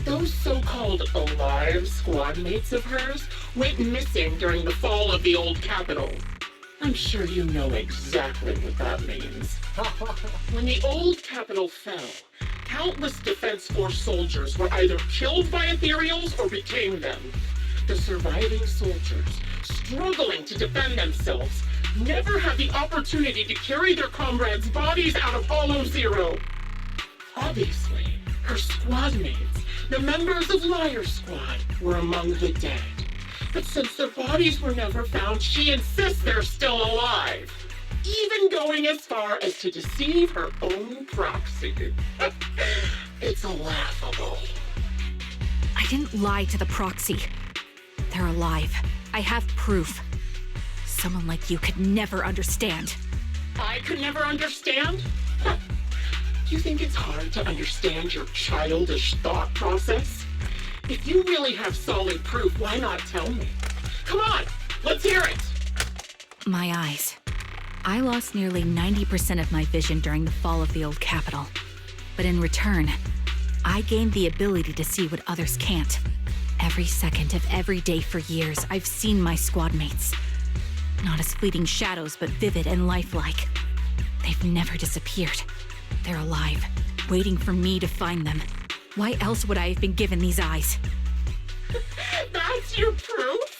Those so-called alive squad mates of hers went missing during the fall of the old capital. I'm sure you know exactly what that means. When the old capital fell, countless Defense Force soldiers were either killed by ethereals or became them. The surviving soldiers, struggling to defend themselves, never had the opportunity to carry their comrades' bodies out of Hollow Zero. Obviously, her squad mates, the members of Liar Squad, were among the dead. But since their bodies were never found, she insists they're still alive. even going as far as to deceive her own proxy. It's laughable. I didn't lie to the proxy. They're alive. I have proof. Someone like you could never understand. I could never understand? Huh. You think it's hard to understand your childish thought process? If you really have solid proof, why not tell me? Come on, let's hear it! My eyes. I lost nearly 90% of my vision during the fall of the old capital. But in return, I gained the ability to see what others can't. Every second of every day for years, I've seen my squad mates. Not as fleeting shadows, but vivid and lifelike. They've never disappeared. They're alive, waiting for me to find them. Why else would I have been given these eyes? That's your proof?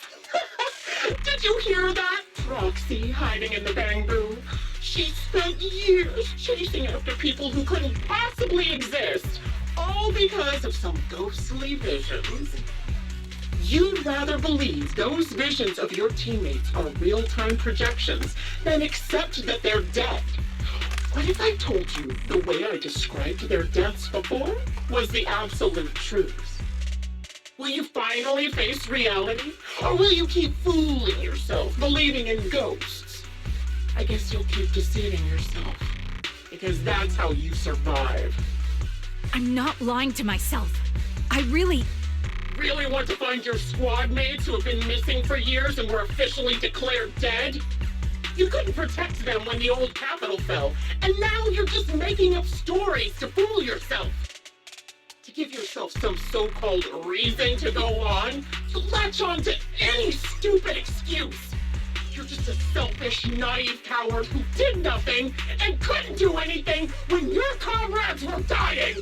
Did you hear that? Proxy hiding in the bamboo. She spent years chasing after people who couldn't possibly exist, all because of some ghostly visions. You'd rather believe those visions of your teammates are real-time projections than accept that they're dead. What if I told you the way I described their deaths before was the absolute truth? Will you finally face reality? Or will you keep fooling yourself, believing in ghosts? I guess you'll keep deceiving yourself, because that's how you survive. I'm not lying to myself. I really want to find your squad mates who have been missing for years and were officially declared dead? You couldn't protect them when the old capital fell, and now you're just making up stories to fool yourself. To give yourself some so-called reason to go on, to latch on to any stupid excuse. You're just a selfish, naive coward who did nothing and couldn't do anything when your comrades were dying.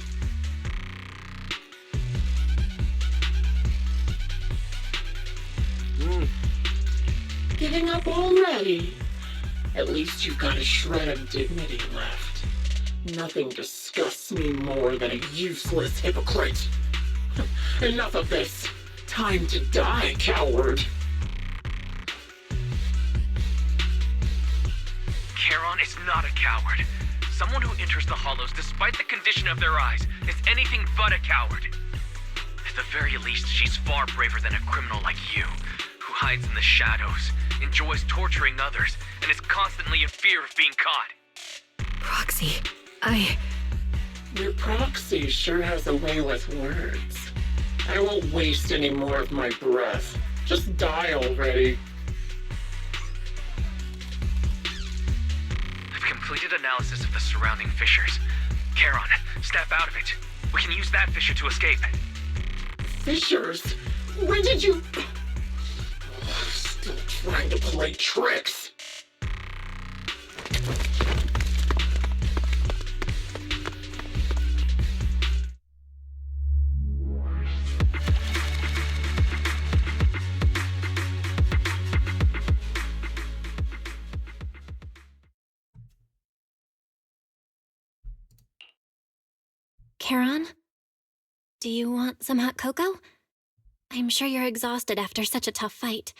Giving up already? At least you've got a shred of dignity left. Nothing disgusts me more than a useless hypocrite. Enough of this. Time to die, coward. Charon is not a coward. Someone who enters the Hollows despite the condition of their eyes is anything but a coward. At the very least, she's far braver than a criminal like you, who hides in the shadows, enjoys torturing others, and is constantly in fear of being caught. Proxy, Your proxy sure has a way with words. I won't waste any more of my breath. Just die already. I've completed analysis of the surrounding fissures. Charon, snap out of it. We can use that fissure to escape. Fissures? When did you... Still trying to play tricks. Charon? Do you want some hot cocoa? I'm sure you're exhausted after such a tough fight.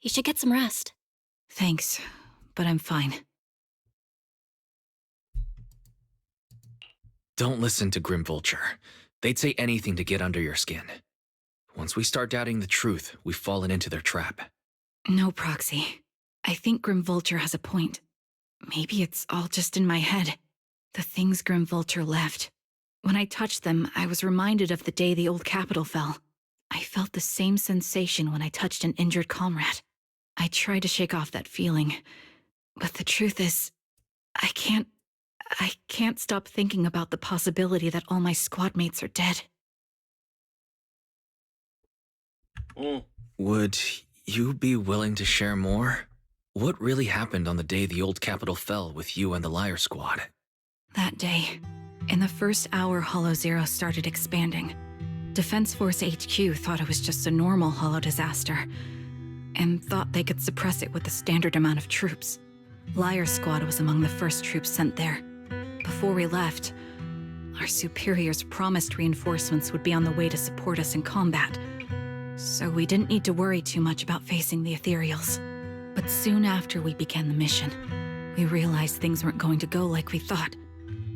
You should get some rest. thanks, but I'm fine. Don't listen to Grim Vulture. They'd say anything to get under your skin. Once we start doubting the truth, we've fallen into their trap. No, Proxy. I think Grim Vulture has a point. Maybe it's all just in my head. The things Grim Vulture left. When I touched them, I was reminded of the day the old capital fell. I felt the same sensation when I touched an injured comrade. I tried to shake off that feeling, but the truth is, I can't stop thinking about the possibility that all my squad mates are dead. Would you be willing to share more? What really happened on the day the old capital fell with you and the Liar Squad? That day, in the first hour Hollow Zero started expanding, Defense Force HQ thought it was just a normal Hollow disaster, and thought they could suppress it with the standard amount of troops. Liar Squad was among the first troops sent there. Before we left, our superiors promised reinforcements would be on the way to support us in combat, so we didn't need to worry too much about facing the Ethereals. But soon after we began the mission, we realized things weren't going to go like we thought.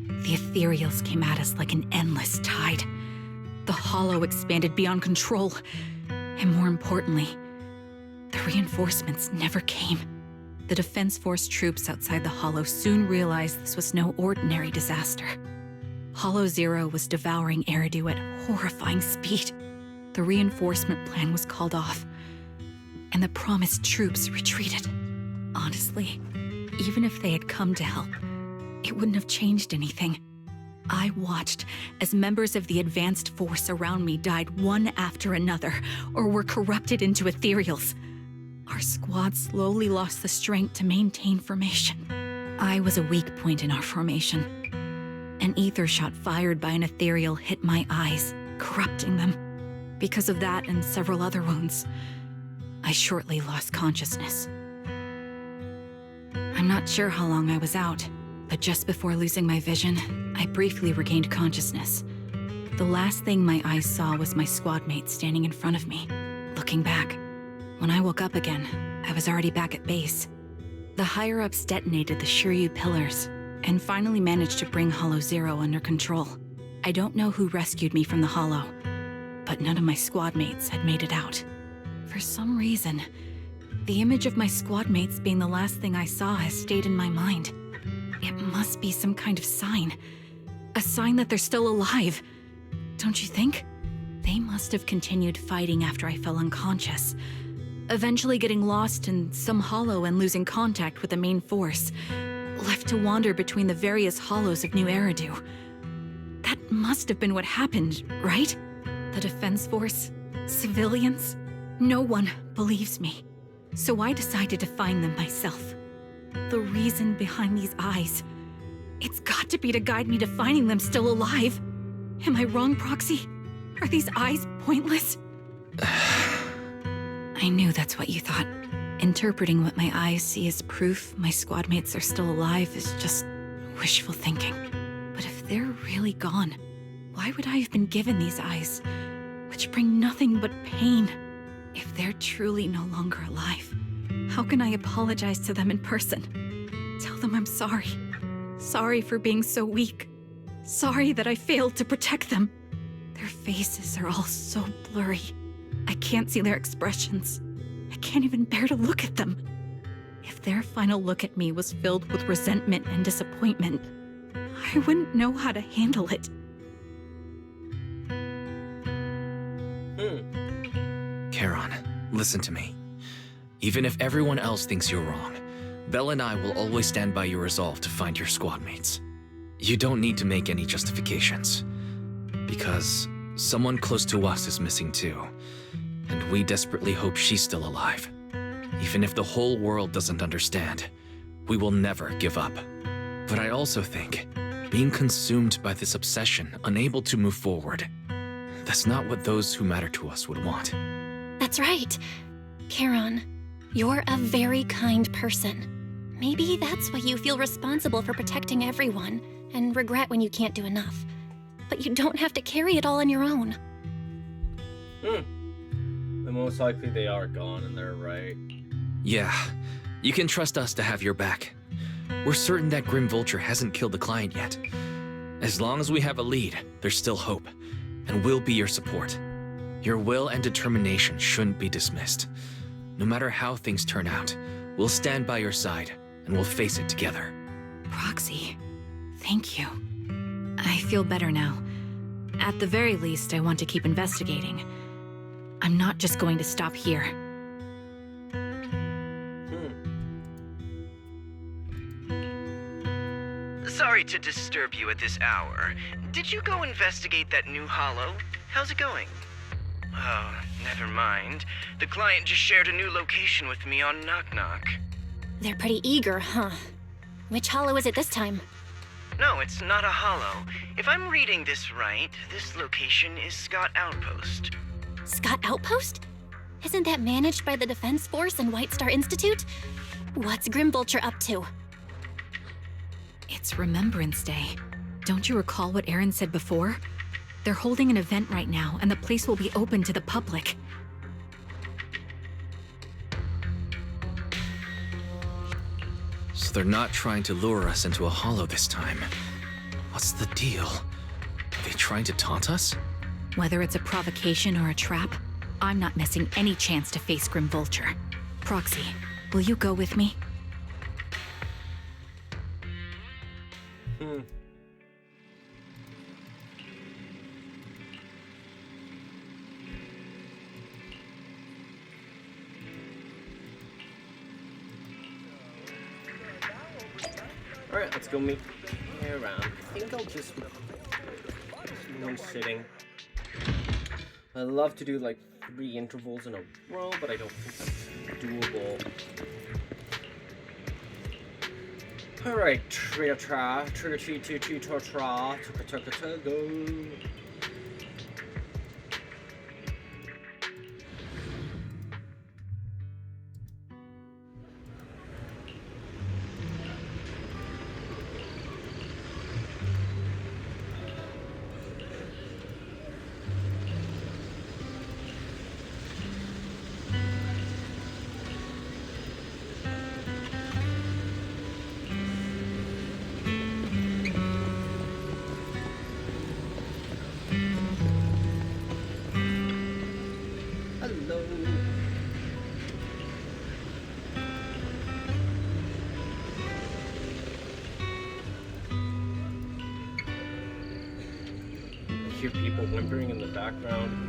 The ethereals came at us like an endless tide. The hollow expanded beyond control. And more importantly, the reinforcements never came. The Defense Force troops outside the hollow soon realized this was no ordinary disaster. Hollow Zero was devouring Eridu at horrifying speed. The reinforcement plan was called off, and the promised troops retreated. Honestly, even if they had come to help, it wouldn't have changed anything. I watched as members of the advanced force around me died one after another, or were corrupted into ethereals. Our squad slowly lost the strength to maintain formation. I was a weak point in our formation. An ether shot fired by an ethereal hit my eyes, corrupting them. Because of that and several other wounds, I shortly lost consciousness. I'm not sure how long I was out, but just before losing my vision, I briefly regained consciousness. The last thing my eyes saw was my squad mate standing in front of me, looking back. When I woke up again, I was already back at base. The higher-ups detonated the Shiryu pillars, and finally managed to bring Hollow Zero under control. I don't know who rescued me from the Hollow, but none of my squad mates had made it out. For some reason, the image of my squad mates being the last thing I saw has stayed in my mind. It must be some kind of sign. A sign that they're still alive. Don't you think? They must have continued fighting after I fell unconscious, eventually getting lost in some hollow and losing contact with the main force, left to wander between the various hollows of New Eridu. That must have been what happened, right? The Defense Force? Civilians? No one believes me. So I decided to find them myself. The reason behind these eyes. It's got to be to guide me to finding them still alive. Am I wrong, Proxy? Are these eyes pointless? I knew that's what you thought. Interpreting what my eyes see as proof my squad mates are still alive is just wishful thinking. But if they're really gone, why would I have been given these eyes, which bring nothing but pain? If they're truly no longer alive, how can I apologize to them in person? Tell them I'm sorry. Sorry for being so weak. Sorry that I failed to protect them. Their faces are all so blurry. I can't see their expressions. I can't even bear to look at them. If their final look at me was filled with resentment and disappointment, I wouldn't know how to handle it. Charon, listen to me. Even if everyone else thinks you're wrong, Belle and I will always stand by your resolve to find your squad mates. You don't need to make any justifications. Because someone close to us is missing too. And we desperately hope she's still alive. Even if the whole world doesn't understand, we will never give up. But I also think, being consumed by this obsession, unable to move forward, that's not what those who matter to us would want. That's right. Charon, you're a very kind person. Maybe that's why you feel responsible for protecting everyone, and regret when you can't do enough. But you don't have to carry it all on your own. And most likely they are gone, and they're right. Yeah, you can trust us to have your back. We're certain that Grim Vulture hasn't killed the client yet. As long as we have a lead, there's still hope, and we'll be your support. Your will and determination shouldn't be dismissed. No matter how things turn out, we'll stand by your side, and we'll face it together. Proxy, thank you. I feel better now. At the very least, I want to keep investigating. I'm not just going to stop here. Sorry to disturb you at this hour. Did you go investigate that new hollow? How's it going? Oh, never mind. The client just shared a new location with me on Knock Knock. They're pretty eager, huh? Which hollow is it this time? No, it's not a hollow. If I'm reading this right, this location is Scott Outpost. Scott Outpost? Isn't that managed by the Defense Force and White Star Institute? What's Grim Vulture up to? It's Remembrance Day. Don't you recall what Aaron said before? They're holding an event right now, and the place will be open to the public. So they're not trying to lure us into a hollow this time. What's the deal? Are they trying to taunt us? Whether it's a provocation or a trap, I'm not missing any chance to face Grim Vulture. Proxy, will you go with me? Alright, let's go meet around. I think I'll just one sitting. I love to do like 3 intervals in a row, but I don't think that's doable. Alright, trigger treat, go. Hello. I hear people whimpering in the background.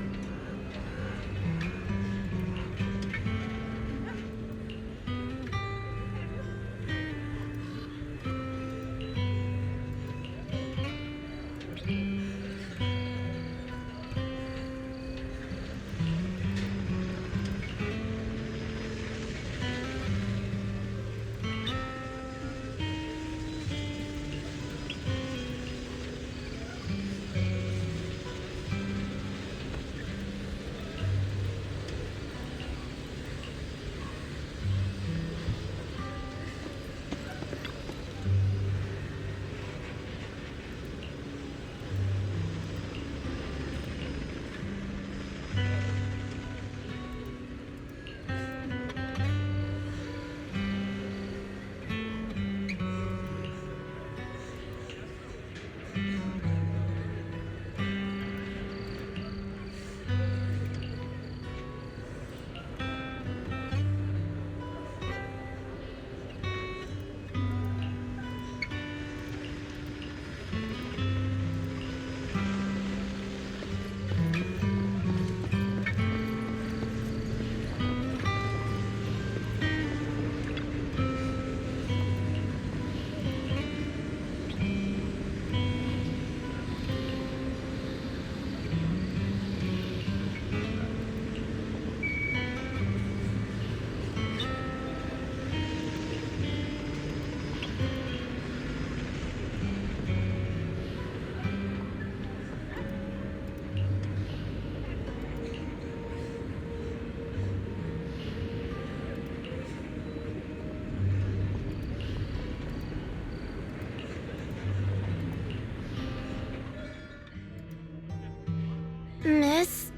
Miss,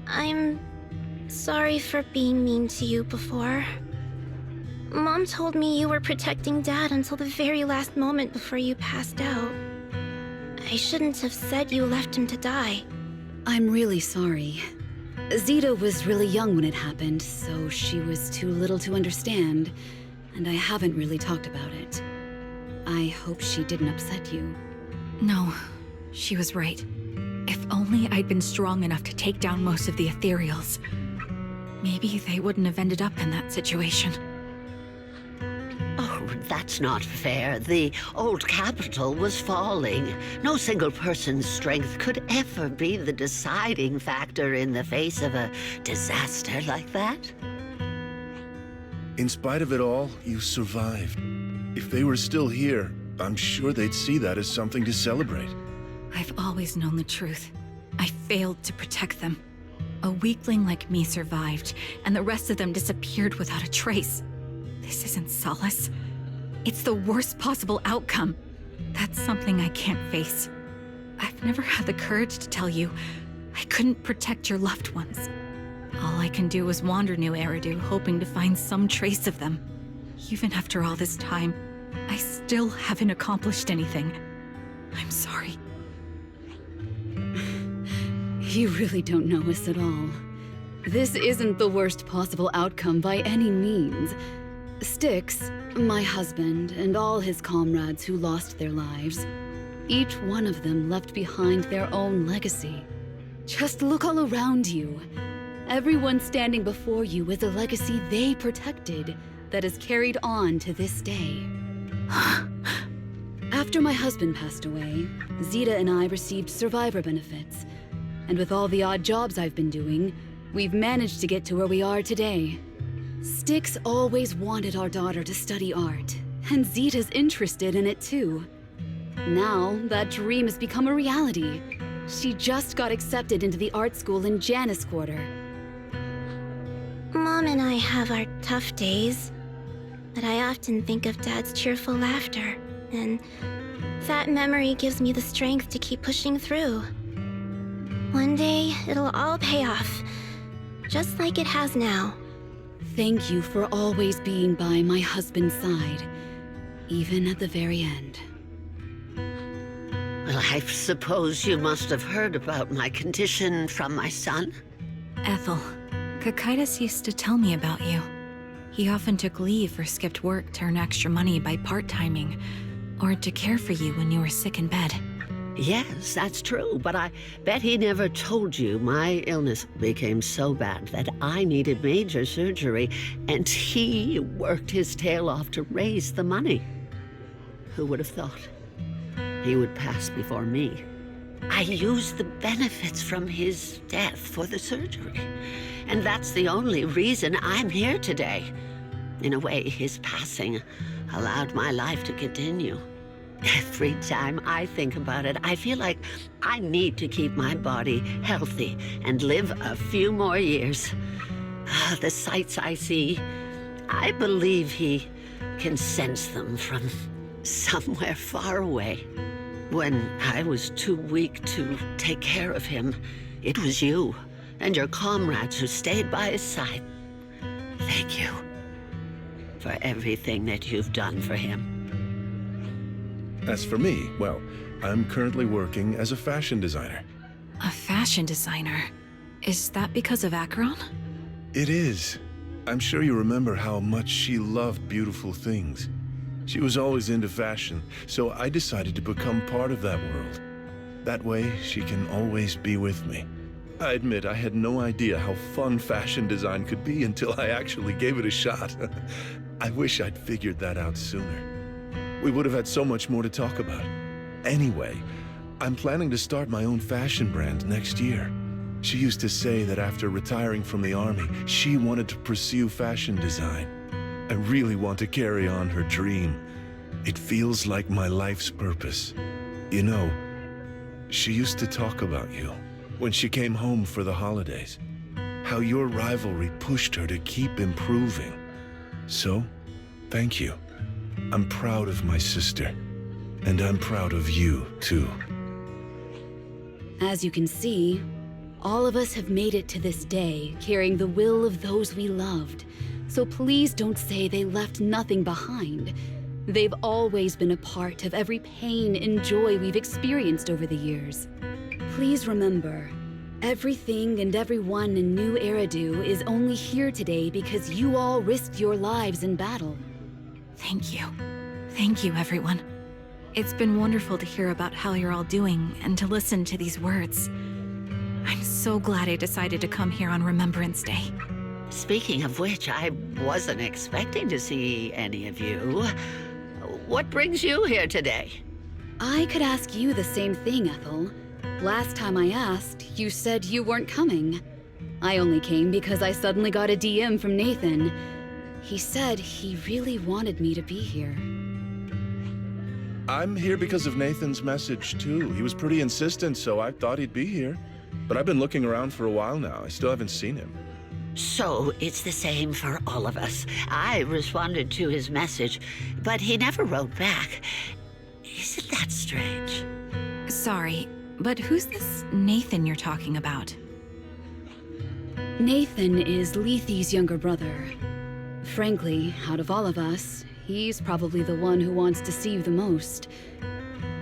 I'm sorry for being mean to you before. Mom told me you were protecting Dad until the very last moment before you passed out. I shouldn't have said you left him to die. I'm really sorry. Zita was really young when it happened, so she was too little to understand, and I haven't really talked about it. I hope she didn't upset you. No, she was right. If only I'd been strong enough to take down most of the ethereals. Maybe they wouldn't have ended up in that situation. Oh, that's not fair. The old capital was falling. No single person's strength could ever be the deciding factor in the face of a disaster like that. In spite of it all, you survived. If they were still here, I'm sure they'd see that as something to celebrate. I've always known the truth. I failed to protect them. A weakling like me survived, and the rest of them disappeared without a trace. This isn't solace. It's the worst possible outcome. That's something I can't face. I've never had the courage to tell you I couldn't protect your loved ones. All I can do is wander New Eridu, hoping to find some trace of them. Even after all this time, I still haven't accomplished anything. I'm sorry. You really don't know us at all. This isn't the worst possible outcome by any means. Styx, my husband, and all his comrades who lost their lives, each one of them left behind their own legacy. Just look all around you. Everyone standing before you is a legacy they protected that is carried on to this day. After my husband passed away, Zeta and I received survivor benefits. And with all the odd jobs I've been doing, we've managed to get to where we are today. Styx always wanted our daughter to study art, and Zeta's interested in it too. Now, that dream has become a reality. She just got accepted into the art school in Janus Quarter. Mom and I have our tough days, but I often think of Dad's cheerful laughter, and that memory gives me the strength to keep pushing through. One day, it'll all pay off, just like it has now. Thank you for always being by my husband's side, even at the very end. Well, I suppose you must have heard about my condition from my son? Ethel, Kakaitis used to tell me about you. He often took leave or skipped work to earn extra money by part-timing, or to care for you when you were sick in bed. Yes, that's true, but I bet he never told you my illness became so bad that I needed major surgery, and he worked his tail off to raise the money. Who would have thought he would pass before me? I used the benefits from his death for the surgery, and that's the only reason I'm here today. In a way, his passing allowed my life to continue. Every time I think about it, I feel like I need to keep my body healthy and live a few more years. The sights I see, I believe he can sense them from somewhere far away. When I was too weak to take care of him, it was you and your comrades who stayed by his side. Thank you for everything that you've done for him. As for me, well, I'm currently working as a fashion designer. A fashion designer? Is that because of Acheron? It is. I'm sure you remember how much she loved beautiful things. She was always into fashion, so I decided to become part of that world. That way, she can always be with me. I admit I had no idea how fun fashion design could be until I actually gave it a shot. I wish I'd figured that out sooner. We would have had so much more to talk about. Anyway, I'm planning to start my own fashion brand next year. She used to say that after retiring from the army, she wanted to pursue fashion design. I really want to carry on her dream. It feels like my life's purpose. You know, she used to talk about you when she came home for the holidays. How your rivalry pushed her to keep improving. So, thank you. I'm proud of my sister, and I'm proud of you, too. As you can see, all of us have made it to this day, carrying the will of those we loved. So please don't say they left nothing behind. They've always been a part of every pain and joy we've experienced over the years. Please remember, everything and everyone in New Eridu is only here today because you all risked your lives in battle. Thank you. Thank you, everyone. It's been wonderful to hear about how you're all doing and to listen to these words. I'm so glad I decided to come here on Remembrance Day. Speaking of which, I wasn't expecting to see any of you. What brings you here today? I could ask you the same thing, Ethel. Last time I asked, you said you weren't coming. I only came because I suddenly got a DM from Nathan. He said he really wanted me to be here. I'm here because of Nathan's message, too. He was pretty insistent, so I thought he'd be here. But I've been looking around for a while now. I still haven't seen him. So it's the same for all of us. I responded to his message, but he never wrote back. Isn't that strange? Sorry, but who's this Nathan you're talking about? Nathan is Lethe's younger brother. Frankly, out of all of us, He's probably the one who wants to see you the most.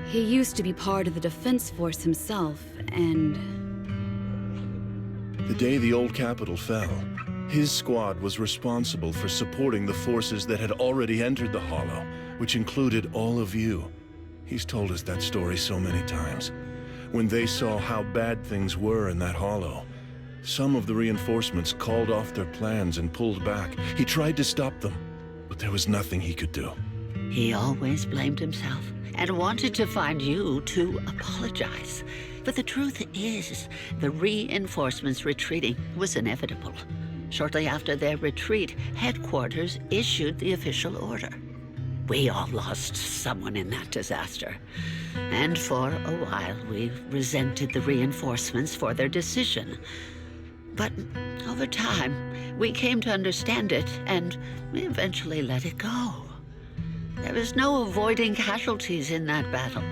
He used to be part of the Defense Force himself, and... The day the old capital fell, his squad was responsible for supporting the forces that had already entered the Hollow, which included all of you. He's told us that story so many times. When they saw how bad things were in that Hollow, some of the reinforcements called off their plans and pulled back. He tried to stop them, but there was nothing he could do. He always blamed himself and wanted to find you to apologize. But the truth is, the reinforcements retreating was inevitable. Shortly after their retreat, headquarters issued the official order. We all lost someone in that disaster. And for a while, we resented the reinforcements for their decision. But over time, we came to understand it, and we eventually let it go. There was no avoiding casualties in that battle.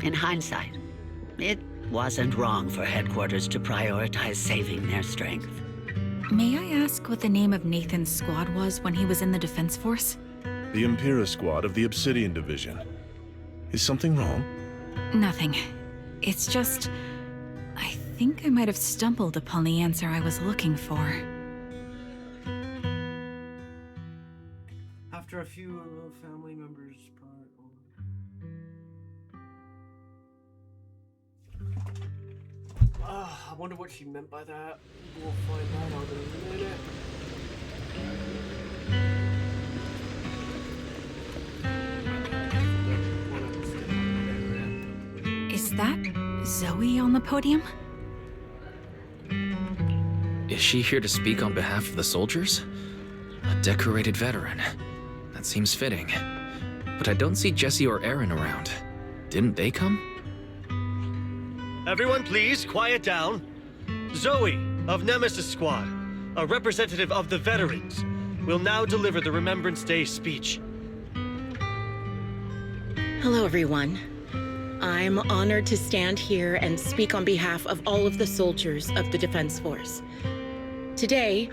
In hindsight, it wasn't wrong for headquarters to prioritize saving their strength. May I ask what the name of Nathan's squad was when he was in the Defense Force? The Impera squad of the Obsidian Division. Is something wrong? Nothing. It's just... I think I might have stumbled upon the answer I was looking for. After a few family members I wonder what she meant by that. We'll find that out in a minute. Is that Zoe on the podium? Is she here to speak on behalf of the soldiers? A decorated veteran. That seems fitting. But I don't see Jesse or Aaron around. Didn't they come? Everyone please, quiet down. Zoe, of Nemesis Squad, a representative of the veterans, will now deliver the Remembrance Day speech. Hello, everyone. I'm honored to stand here and speak on behalf of all of the soldiers of the Defense Force. Today,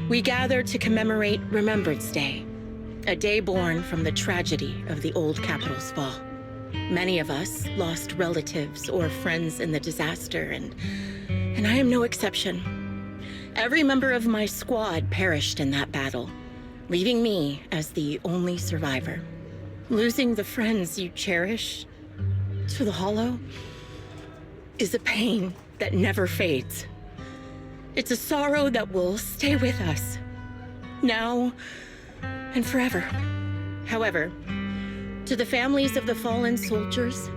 we gather to commemorate Remembrance Day, a day born from the tragedy of the old capital's fall. Many of us lost relatives or friends in the disaster, and I am no exception. Every member of my squad perished in that battle, leaving me as the only survivor. Losing the friends you cherish to the Hollow is a pain that never fades. It's a sorrow that will stay with us, now and forever. However, to the families of the fallen soldiers,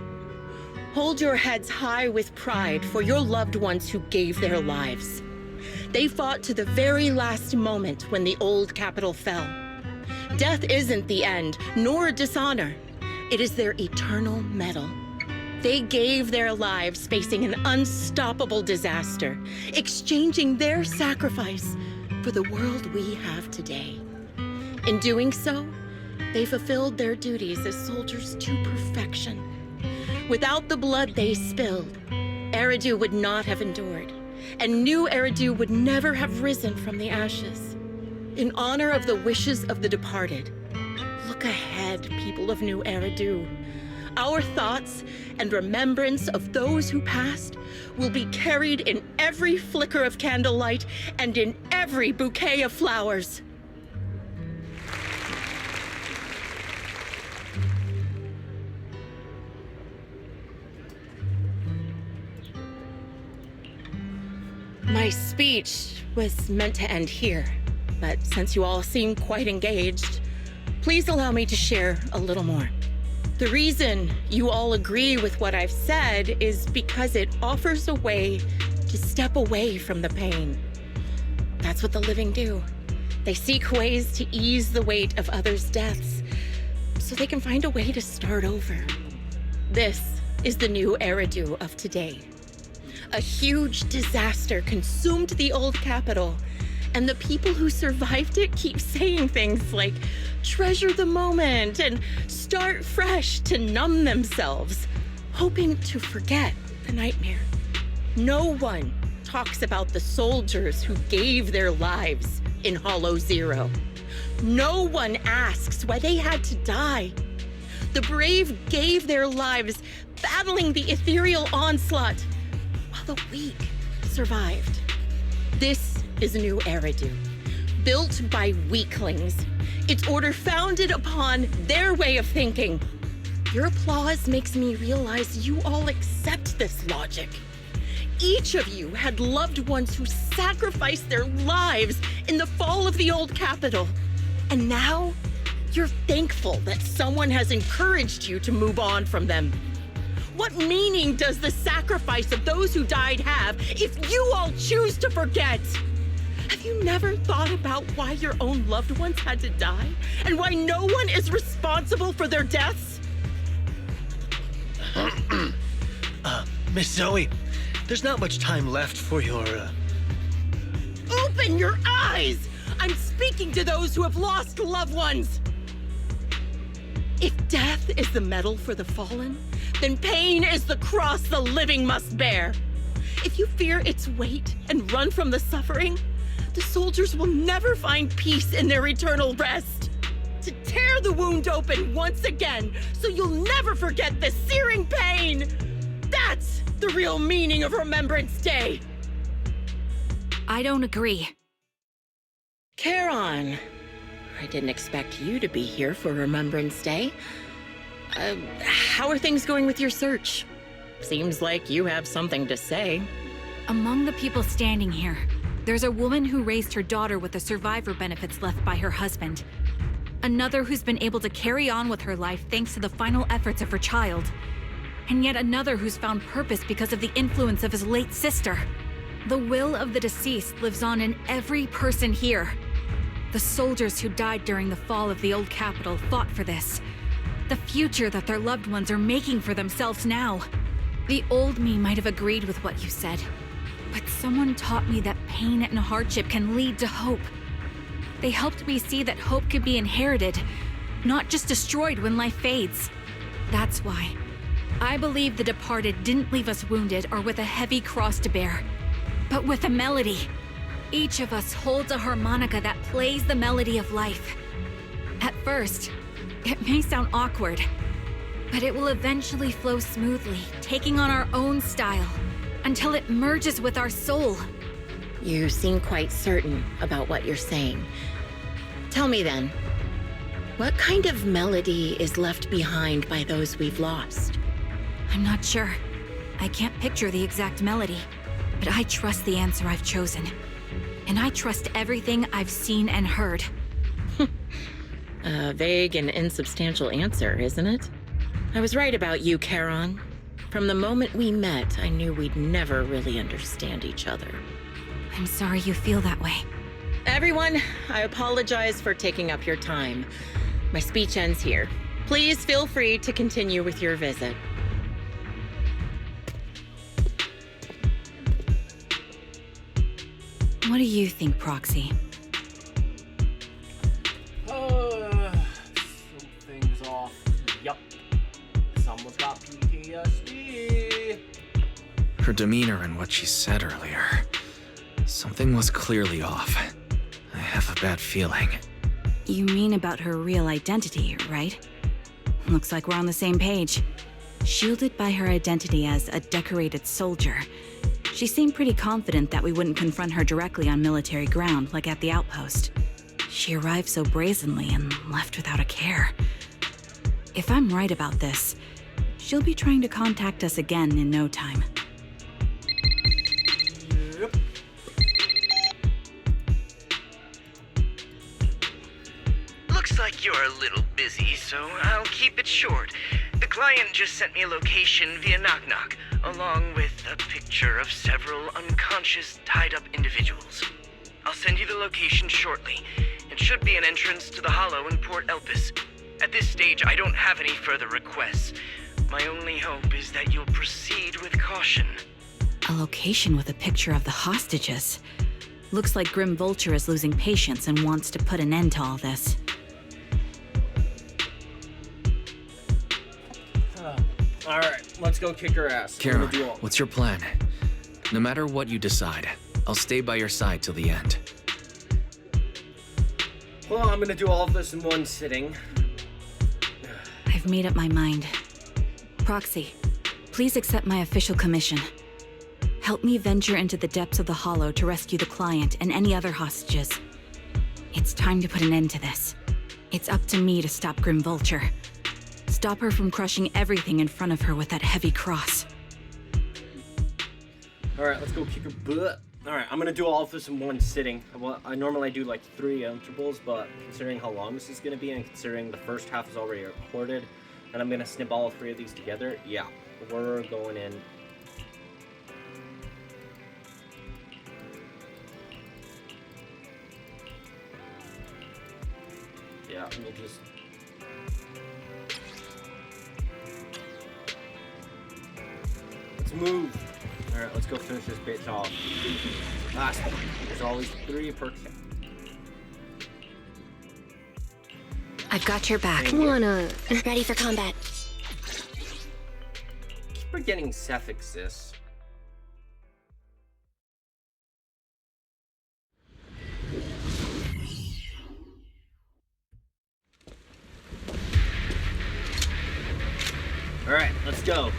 hold your heads high with pride for your loved ones who gave their lives. They fought to the very last moment when the old capital fell. Death isn't the end, nor dishonor. It is their eternal medal. They gave their lives facing an unstoppable disaster, exchanging their sacrifice for the world we have today. In doing so, they fulfilled their duties as soldiers to perfection. Without the blood they spilled, Eridu would not have endured, and New Eridu would never have risen from the ashes. In honor of the wishes of the departed, look ahead, people of New Eridu. Our thoughts and remembrance of those who passed will be carried in every flicker of candlelight and in every bouquet of flowers. My speech was meant to end here, but since you all seem quite engaged, please allow me to share a little more. The reason you all agree with what I've said is because it offers a way to step away from the pain. That's what the living do. They seek ways to ease the weight of others' deaths so they can find a way to start over. This is the New Eridu of today. A huge disaster consumed the old capital, and the people who survived it keep saying things like, treasure the moment and start fresh to numb themselves, hoping to forget the nightmare. No one talks about the soldiers who gave their lives in Hollow Zero. No one asks why they had to die. The brave gave their lives battling the ethereal onslaught, while the weak survived. This is a new Eridu, built by weaklings. Its order founded upon their way of thinking. Your applause makes me realize you all accept this logic. Each of you had loved ones who sacrificed their lives in the fall of the old capital. And now, you're thankful that someone has encouraged you to move on from them. What meaning does the sacrifice of those who died have if you all choose to forget? Have you never thought about why your own loved ones had to die? And why no one is responsible for their deaths? Miss Zoe, there's not much time left for your, Open your eyes! I'm speaking to those who have lost loved ones! If death is the medal for the fallen, then pain is the cross the living must bear. If you fear its weight and run from the suffering, the soldiers will never find peace in their eternal rest. To tear the wound open once again, so you'll never forget the searing pain! That's the real meaning of Remembrance Day! I don't agree. Charon, I didn't expect you to be here for Remembrance Day. How are things going with your search? Seems like you have something to say. Among the people standing here, there's a woman who raised her daughter with the survivor benefits left by her husband. Another who's been able to carry on with her life thanks to the final efforts of her child. And yet another who's found purpose because of the influence of his late sister. The will of the deceased lives on in every person here. The soldiers who died during the fall of the old capital fought for this. The future that their loved ones are making for themselves now. The old me might have agreed with what you said, but someone taught me that pain and hardship can lead to hope. They helped me see that hope could be inherited, not just destroyed when life fades. That's why I believe the departed didn't leave us wounded or with a heavy cross to bear, but with a melody. Each of us holds a harmonica that plays the melody of life. At first, it may sound awkward, but it will eventually flow smoothly, taking on our own style, until it merges with our soul. You seem quite certain about what you're saying. Tell me then, what kind of melody is left behind by those we've lost? I'm not sure. I can't picture the exact melody, but I trust the answer I've chosen. And I trust everything I've seen and heard. A vague and insubstantial answer, isn't it? I was right about you, Charon. From the moment we met, I knew we'd never really understand each other. I'm sorry you feel that way. Everyone, I apologize for taking up your time. My speech ends here. Please feel free to continue with your visit. What do you think, Proxy? Something's off. Yup. Someone's got PTSD. Her demeanor and what she said earlier. Something was clearly off. I have a bad feeling. You mean about her real identity, right? Looks like we're on the same page. Shielded by her identity as a decorated soldier, she seemed pretty confident that we wouldn't confront her directly on military ground like at the outpost. She arrived so brazenly and left without a care. If I'm right about this, she'll be trying to contact us again in no time. Yep. Looks like you're a little busy, so I'll keep it short. The client just sent me a location via Knock Knock, along with a picture of several unconscious, tied-up individuals. I'll send you the location shortly. It should be an entrance to the Hollow in Port Elpis. At this stage, I don't have any further requests. My only hope is that you'll proceed with caution. A location with a picture of the hostages. Looks like Grim Vulture is losing patience and wants to put an end to all this. Alright, let's go kick her ass. Charon, what's your plan? No matter what you decide, I'll stay by your side till the end. Well, I'm gonna do all of this in one sitting. I've made up my mind. Proxy, please accept my official commission. Help me venture into the depths of the Hollow to rescue the client and any other hostages. It's time to put an end to this. It's up to me to stop Grim Vulture. Stop her from crushing everything in front of her with that heavy cross. Alright, let's go kick her butt. Alright, I'm gonna do all of this in one sitting. I normally do like 3 intervals, but considering how long this is gonna be and considering the first half is already recorded, and I'm gonna snip all 3 of these together, yeah, we're going in. Yeah, we'll just... Let's move! Alright, let's go finish this bitch off. Last one. There's always 3 perks. I've got your back. Ready for combat. Keep forgetting Seth exists. Alright, let's go.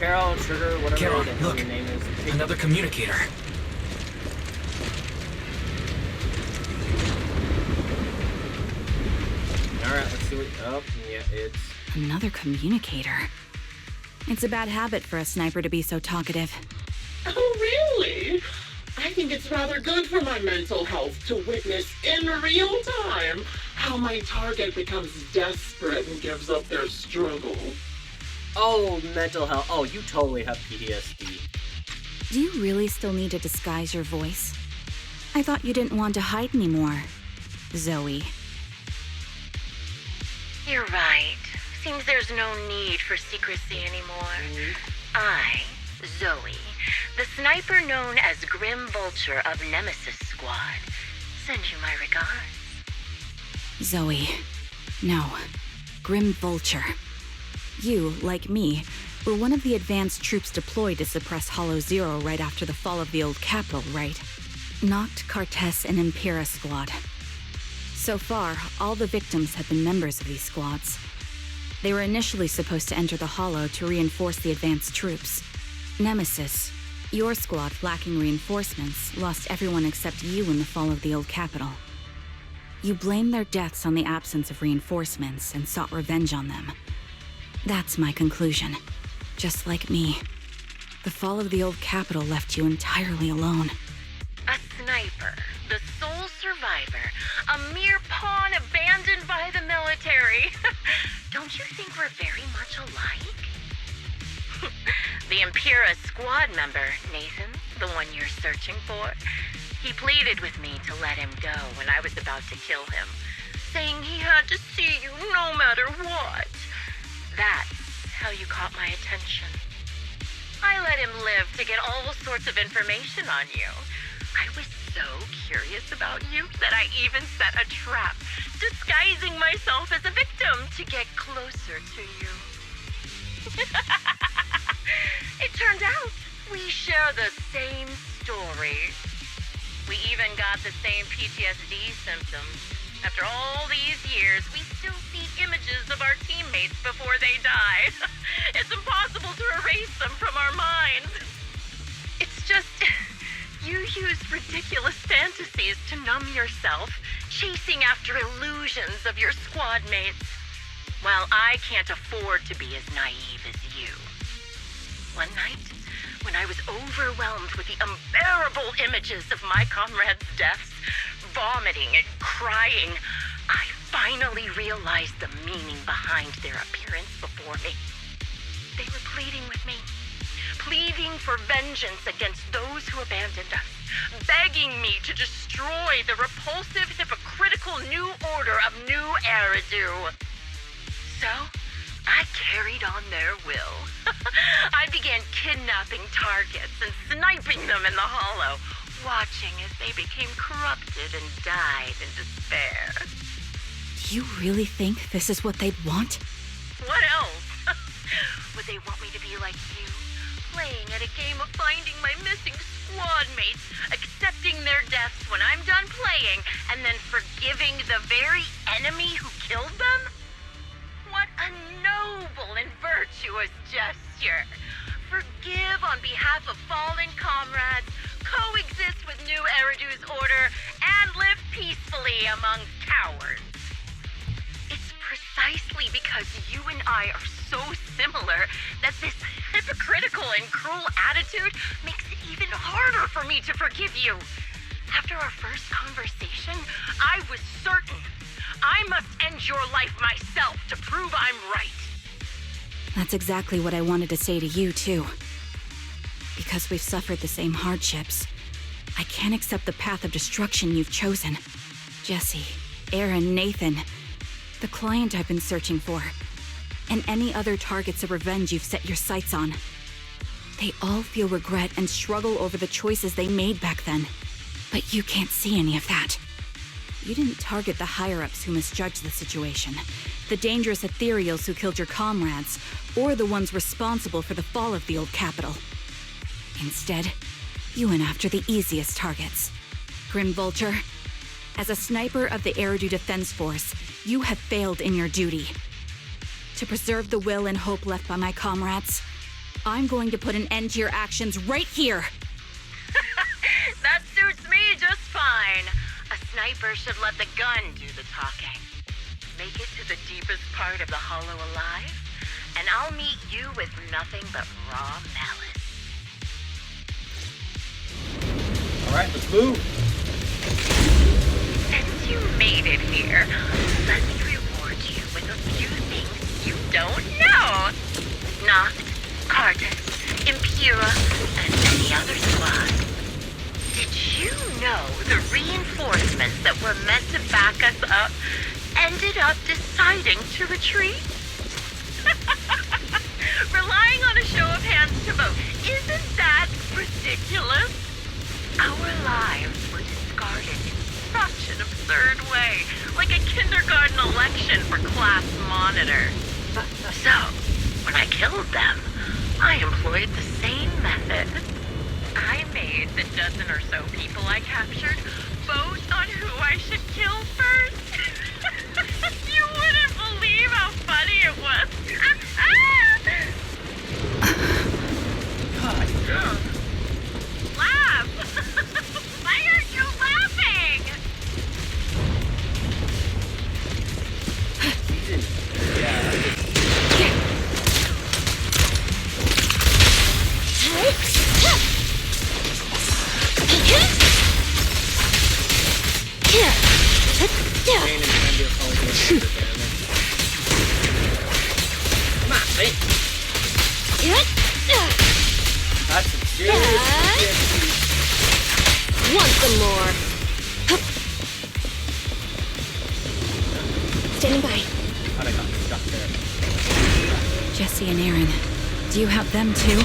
Carol, Sugar, whatever Carol, the look, your name is. Another communicator. Alright, let's see what... Oh, yeah, it's... Another communicator. It's a bad habit for a sniper to be so talkative. Oh, really? I think it's rather good for my mental health to witness in real time how my target becomes desperate and gives up their struggle. Oh, mental health. Oh, you totally have PTSD. Do you really still need to disguise your voice? I thought you didn't want to hide anymore, Zoe. You're right. Seems there's no need for secrecy anymore. I, Zoe, the sniper known as Grim Vulture of Nemesis Squad, send you my regards. Zoe. No. Grim Vulture. You, like me, were one of the advanced troops deployed to suppress Hollow Zero right after the fall of the old capital, right? Noct, Cartes, and Impera Squad. So far, all the victims have been members of these squads. They were initially supposed to enter the Hollow to reinforce the advanced troops. Nemesis, your squad, lacking reinforcements, lost everyone except you in the fall of the old capital. You blamed their deaths on the absence of reinforcements and sought revenge on them. That's my conclusion. Just like me. The fall of the old capital left you entirely alone. A sniper, the sole survivor, a mere pawn abandoned by the military. Don't you think we're very much alike? The Impera squad member, Nathan, the one you're searching for, he pleaded with me to let him go when I was about to kill him, saying he had to see you no matter what. That's how you caught my attention. I let him live to get all sorts of information on you. I was so curious about you that I even set a trap, disguising myself as a victim to get closer to you. It turned out we share the same story. We even got the same PTSD symptoms. After all these years, we still see images of our teammates before they die. It's impossible to erase them from our minds. It's just, you use ridiculous fantasies to numb yourself, chasing after illusions of your squad mates. While I can't afford to be as naive as you. One night, when I was overwhelmed with the unbearable images of my comrades' deaths, vomiting and crying, I finally realized the meaning behind their appearance before me. They were pleading with me, pleading for vengeance against those who abandoned us, begging me to destroy the repulsive, hypocritical new order of New Eridu. So, I carried on their will. I began kidnapping targets and sniping them in the Hollow, watching as they became corrupted and died in despair. Do you really think this is what they'd want? What else? Would they want me to be like you, playing at a game of finding my missing squad mates, accepting their deaths when I'm done playing, and then forgiving the very enemy who killed them? What a noble and virtuous gesture. Forgive on behalf of fallen comrades, coexist with new Eridu's order, and live peacefully among cowards. It's precisely because you and I are so similar that this hypocritical and cruel attitude makes it even harder for me to forgive you. After our first conversation, I was certain I must end your life myself to prove I'm right. That's exactly what I wanted to say to you, too. Because we've suffered the same hardships, I can't accept the path of destruction you've chosen. Jesse, Aaron, Nathan, the client I've been searching for, and any other targets of revenge you've set your sights on. They all feel regret and struggle over the choices they made back then. But you can't see any of that. You didn't target the higher-ups who misjudged the situation, the dangerous ethereals who killed your comrades, or the ones responsible for the fall of the old capital. Instead, you went after the easiest targets. Grim Vulture, as a sniper of the Eridu Defense Force, you have failed in your duty. To preserve the will and hope left by my comrades, I'm going to put an end to your actions right here! That suits me just fine. A sniper should let the gun do the talking. Make it to the deepest part of the hollow alive, and I'll meet you with nothing but raw malice. Alright, let's move. Since you made it here, let me reward you with a few things you don't know. Noct, Cartus, Impura, and any other squad. Did you know the reinforcements that were meant to back us up ended up deciding to retreat? Relying on a show of hands to vote, isn't that ridiculous? Our lives were discarded in such an absurd way, like a kindergarten election for class monitor. So, when I killed them, I employed the same method. I made the dozen or so people I captured vote on who I should kill first. You wouldn't believe how funny it was. God damn. Laugh! Why aren't you laughing? Come on, mate. That's some serious. Want some more? Standing by. Thought I got stuck there. Jesse and Aaron, do you have them too?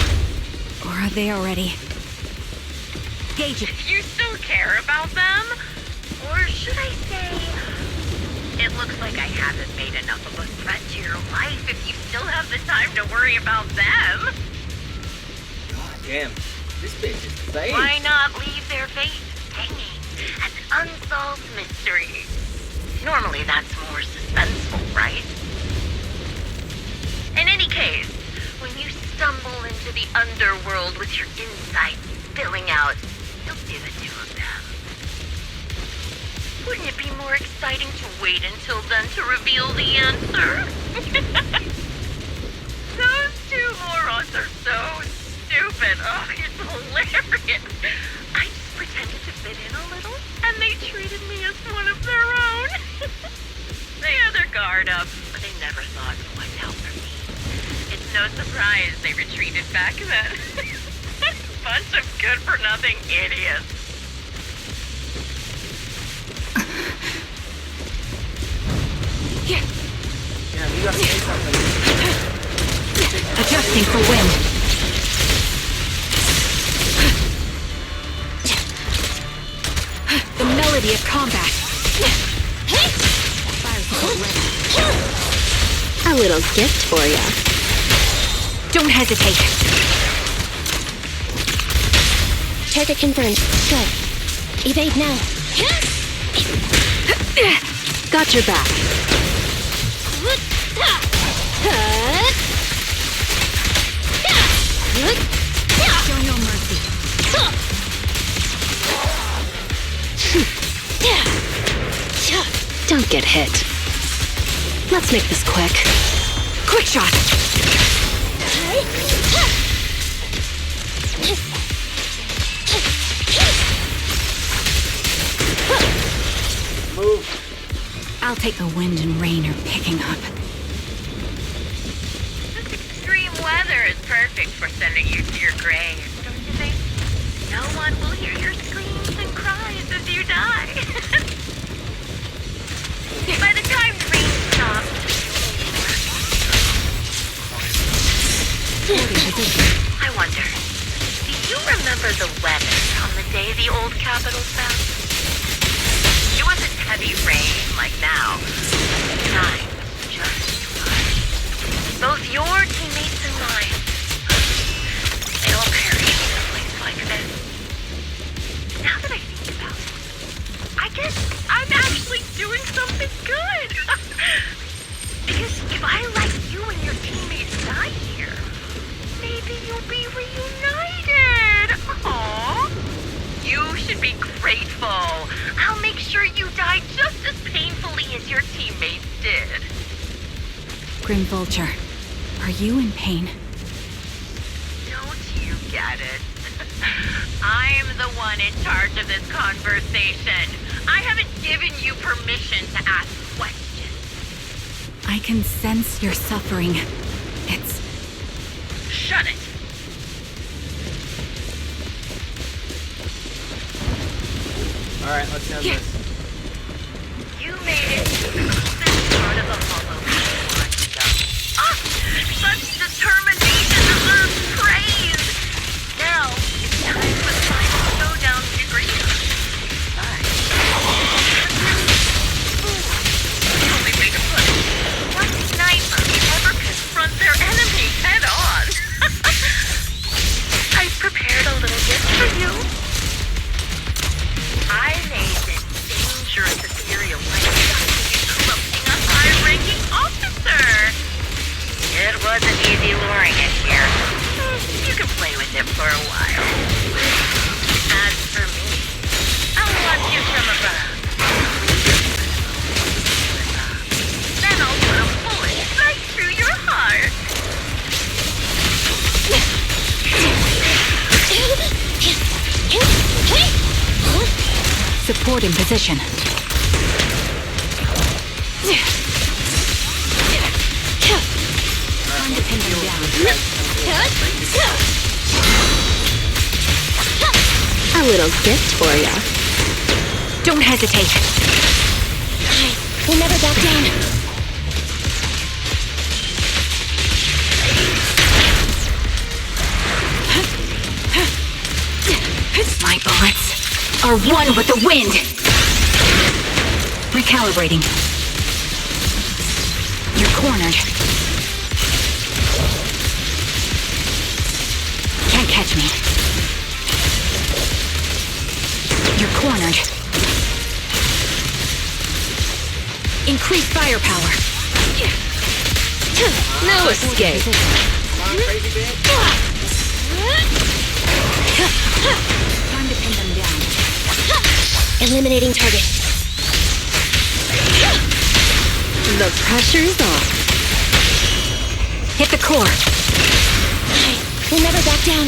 Or are they already? Gage it. You still care about them? Or should I say, it looks like I haven't made enough of a threat to your life if you still have the time to worry about them. God damn. This bitch is insane. Why not leave their fate hanging as an unsolved mystery? Normally that's more suspenseful, right? In any case, when you stumble into the underworld with your insights spilling out, you'll see the two of them. Wouldn't it be more exciting to wait until then to reveal the answer? Those two morons are so stupid. Oh, it's hilarious. I just pretended to fit in a little, and they treated me as one of their own. They had their guard up, but they never thought to watch out for me. It's no surprise they retreated back then. Bunch of good-for-nothing idiots. Yeah, you gotta say something. Adjusting for wind. The melody of combat. A little gift for ya. Don't hesitate. Target confirmed. Good. Evade now. Got your back. Show no mercy. Don't get hit. Let's make this quick. Quick shot! Move. I'll take the wind and rain you're picking up. This extreme weather is perfect for sending you to your grave, don't you think? No one will hear your screams and cries as you die. By the time the rain stops, I wonder, do you remember the weather on the day the old capital fell? It wasn't heavy rain like now. The time was just right. Both your teammates and mine, they all perished in a place like this. Now that I think about it, I guess I'm actually doing something good. Because if I let you and your teammates die here, maybe you'll be reunited. Aww. You should be grateful. I'll make sure you die just as painfully as your teammates did. Grim Vulture, are you in pain? Don't you get it? I'm the one in charge of this conversation. I haven't given you permission to ask questions. I can sense your suffering. It's... Shut it. Alright, let's end this. You made it to this part of the hollow long ago. Ah! Such determination deserves praise! Now, it's time for the final showdown to agree on. Only way to put it. What sniper would ever confront their enemy head on? I've prepared a little gift for you. I made this dangerous ethereal light corrupting a high-ranking officer. It wasn't easy luring it here. You can play with it for a while. As for me, I'll watch you from above. Then I'll put a bullet right through your heart. Support in position. Time to pin them down. A little gift for ya. Don't hesitate. We'll never back down. My bullets are one with the wind. Recalibrating. You're cornered. Can't catch me. You're cornered. Increase firepower. No escape. Come on, crazy bitch. Time to pin them down. Eliminating target. The pressure's on. Hit the core. We'll never back down.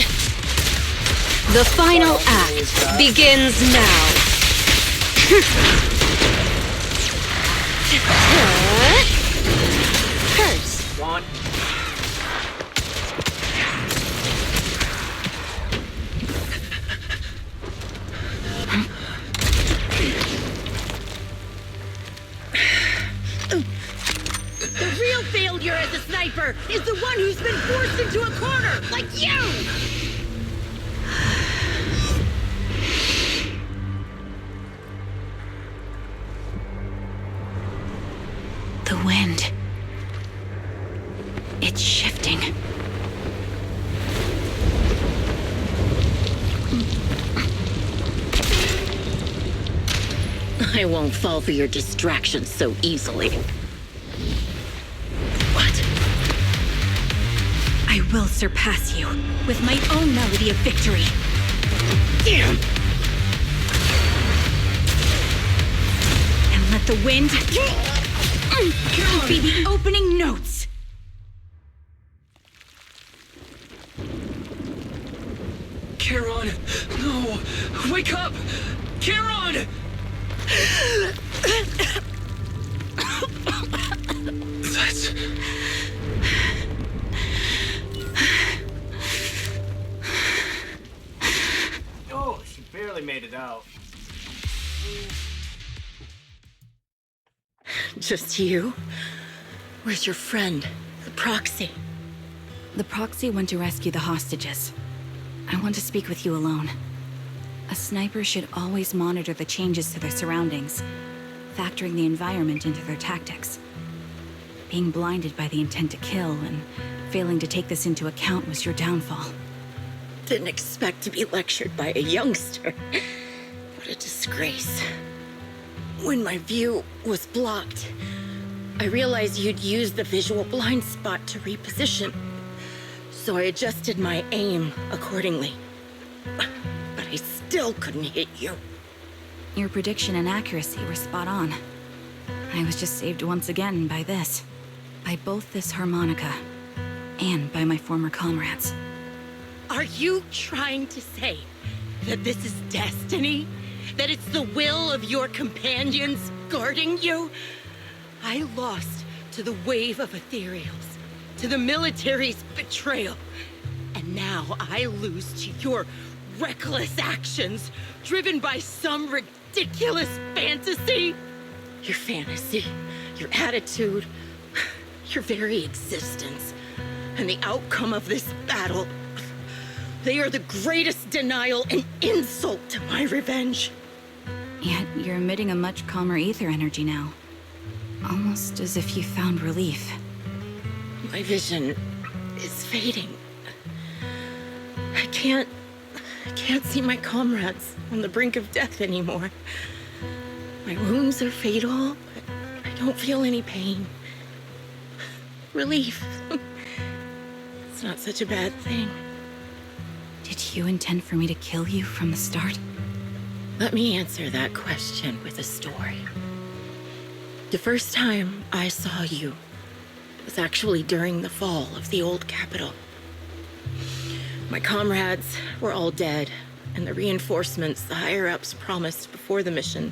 The final act begins now. Curse. One. The real failure as a sniper is the one who's been forced into a corner, like you! The wind. It's shifting. I won't fall for your distractions so easily. What? I will surpass you with my own melody of victory. Damn! And let the wind be the opening notes. Charon! No! Wake up! Charon! That's... Oh, she barely made it out. Just you? Where's your friend, the proxy? The proxy went to rescue the hostages. I want to speak with you alone. A sniper should always monitor the changes to their surroundings, factoring the environment into their tactics. Being blinded by the intent to kill and failing to take this into account was your downfall. Didn't expect to be lectured by a youngster. What a disgrace. When my view was blocked, I realized you'd used the visual blind spot to reposition. So I adjusted my aim accordingly. But I still couldn't hit you. Your prediction and accuracy were spot on. I was just saved once again by this. By both this harmonica, and by my former comrades. Are you trying to say that this is destiny? That it's the will of your companions guarding you? I lost to the wave of ethereals, to the military's betrayal. And now I lose to your reckless actions, driven by some ridiculous fantasy? Your fantasy, your attitude, your very existence, and the outcome of this battle, they are the greatest denial and insult to my revenge. Yet you're emitting a much calmer ether energy now. Almost as if you found relief. My vision is fading. I can't see my comrades on the brink of death anymore. My wounds are fatal, but I don't feel any pain. Relief. It's not such a bad thing. Did you intend for me to kill you from the start? Let me answer that question with a story. The first time I saw you was actually during the fall of the old capital. My comrades were all dead, and the reinforcements the higher-ups promised before the mission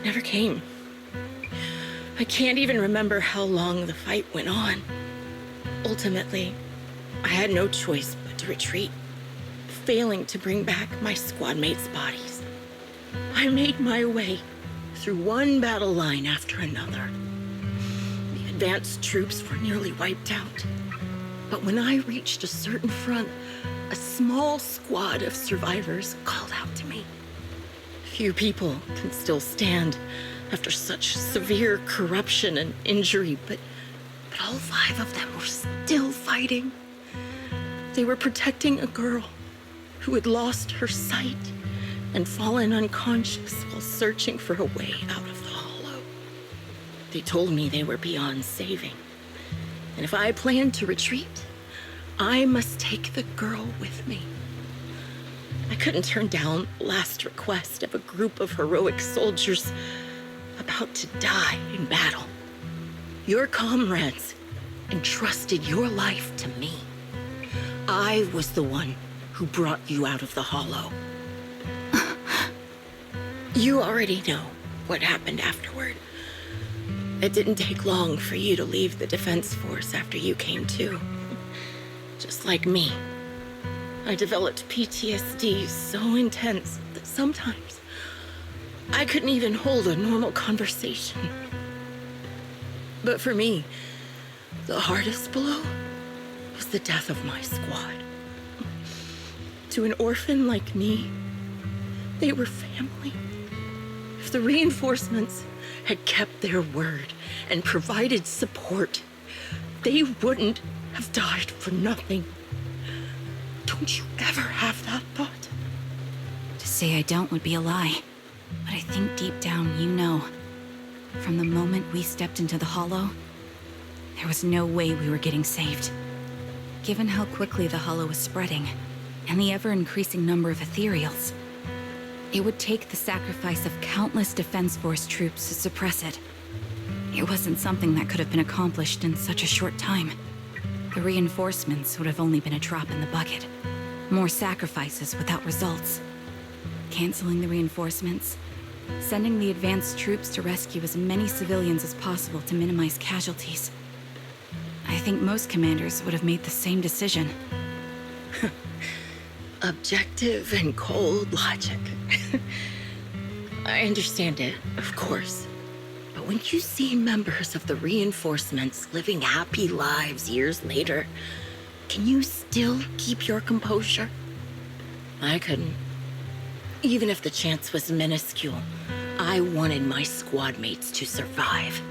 never came. I can't even remember how long the fight went on. Ultimately, I had no choice but to retreat, failing to bring back my squad mates' bodies. I made my way through one battle line after another. The advanced troops were nearly wiped out. But when I reached a certain front, a small squad of survivors called out to me. Few people can still stand after such severe corruption and injury, but all 5 of them were still fighting. They were protecting a girl who had lost her sight and fallen unconscious while searching for a way out of the hollow. They told me they were beyond saving, and if I planned to retreat, I must take the girl with me. I couldn't turn down the last request of a group of heroic soldiers about to die in battle. Your comrades entrusted your life to me. I was the one who brought you out of the hollow. You already know what happened afterward. It didn't take long for you to leave the Defense Force after you came to. Just like me. I developed PTSD so intense that sometimes I couldn't even hold a normal conversation. But for me, the hardest blow was the death of my squad. To an orphan like me, they were family. If the reinforcements had kept their word and provided support, they wouldn't have died for nothing. Don't you ever have that thought? To say I don't would be a lie. But I think deep down you know, from the moment we stepped into the Hollow, there was no way we were getting saved. Given how quickly the Hollow was spreading, and the ever-increasing number of ethereals, it would take the sacrifice of countless Defense Force troops to suppress it. It wasn't something that could have been accomplished in such a short time. The reinforcements would have only been a drop in the bucket. More sacrifices without results. Canceling the reinforcements, sending the advanced troops to rescue as many civilians as possible to minimize casualties. I think most commanders would have made the same decision. Objective and cold logic. I understand it, of course. But when you see members of the reinforcements living happy lives years later, can you still keep your composure? I couldn't. Even if the chance was minuscule, I wanted my squad mates to survive.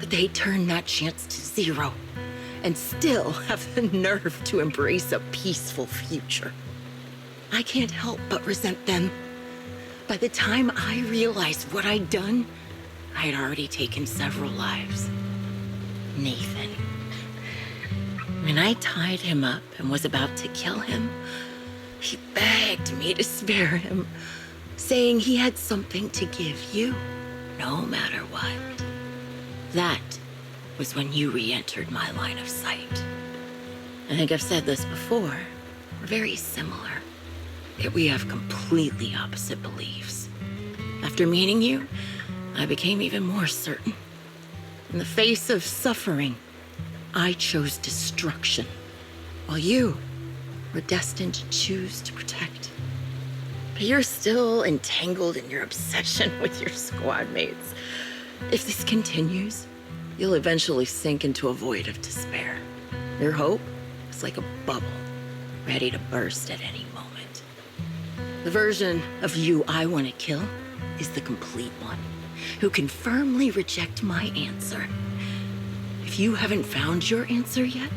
But they turned that chance to zero, and still have the nerve to embrace a peaceful future. I can't help but resent them. By the time I realized what I'd done, I had already taken several lives. Nathan. When I tied him up and was about to kill him, he begged me to spare him, saying he had something to give you, no matter what. That was when you re-entered my line of sight. I think I've said this before. We're very similar, yet we have completely opposite beliefs. After meeting you, I became even more certain. In the face of suffering, I chose destruction, while you were destined to choose to protect. But you're still entangled in your obsession with your squad mates. If this continues, you'll eventually sink into a void of despair. Your hope is like a bubble, ready to burst at any moment. The version of you I want to kill is the complete one, who can firmly reject my answer. If you haven't found your answer yet,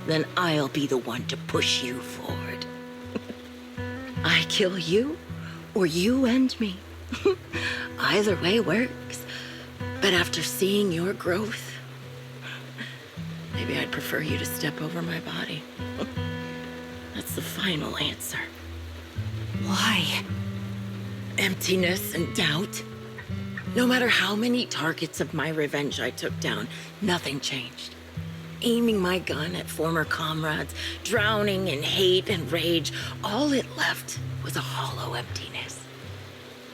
then I'll be the one to push you forward. I kill you, or you end me. Either way works. But after seeing your growth, maybe I'd prefer you to step over my body. That's the final answer. Why? Emptiness and doubt. No matter how many targets of my revenge I took down, nothing changed. Aiming my gun at former comrades, drowning in hate and rage, all it left was a hollow emptiness.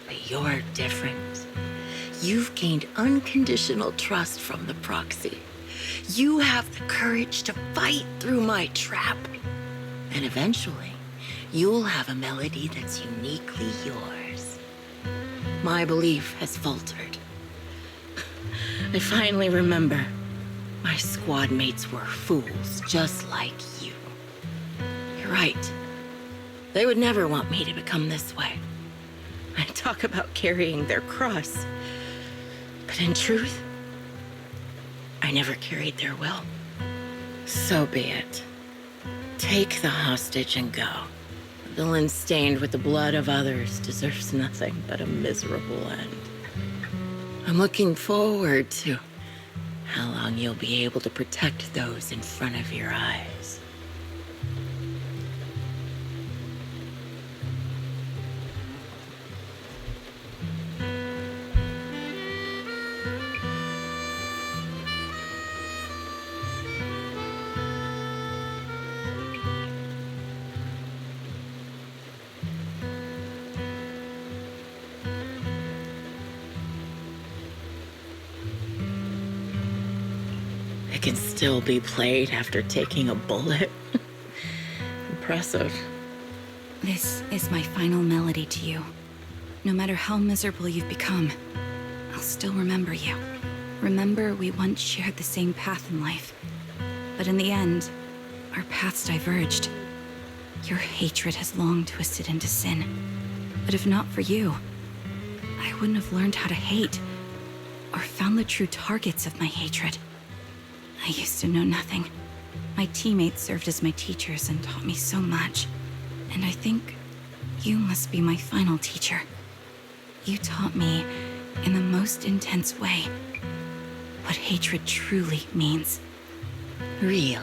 But you're different. You've gained unconditional trust from the proxy. You have the courage to fight through my trap. And eventually, you'll have a melody that's uniquely yours. My belief has faltered. I finally remember my squad mates were fools just like you. You're right. They would never want me to become this way. I talk about carrying their cross. But in truth, I never carried their will. So be it. Take the hostage and go. A villain stained with the blood of others deserves nothing but a miserable end. I'm looking forward to how long you'll be able to protect those in front of your eyes. Can still be played after taking a bullet. Impressive. This is my final melody to you. No matter how miserable you've become, I'll still remember you. Remember we once shared the same path in life. But in the end, our paths diverged. Your hatred has long twisted into sin. But if not for you, I wouldn't have learned how to hate, or found the true targets of my hatred. I used to know nothing. My teammates served as my teachers and taught me so much. And I think you must be my final teacher. You taught me, in the most intense way, what hatred truly means. Really?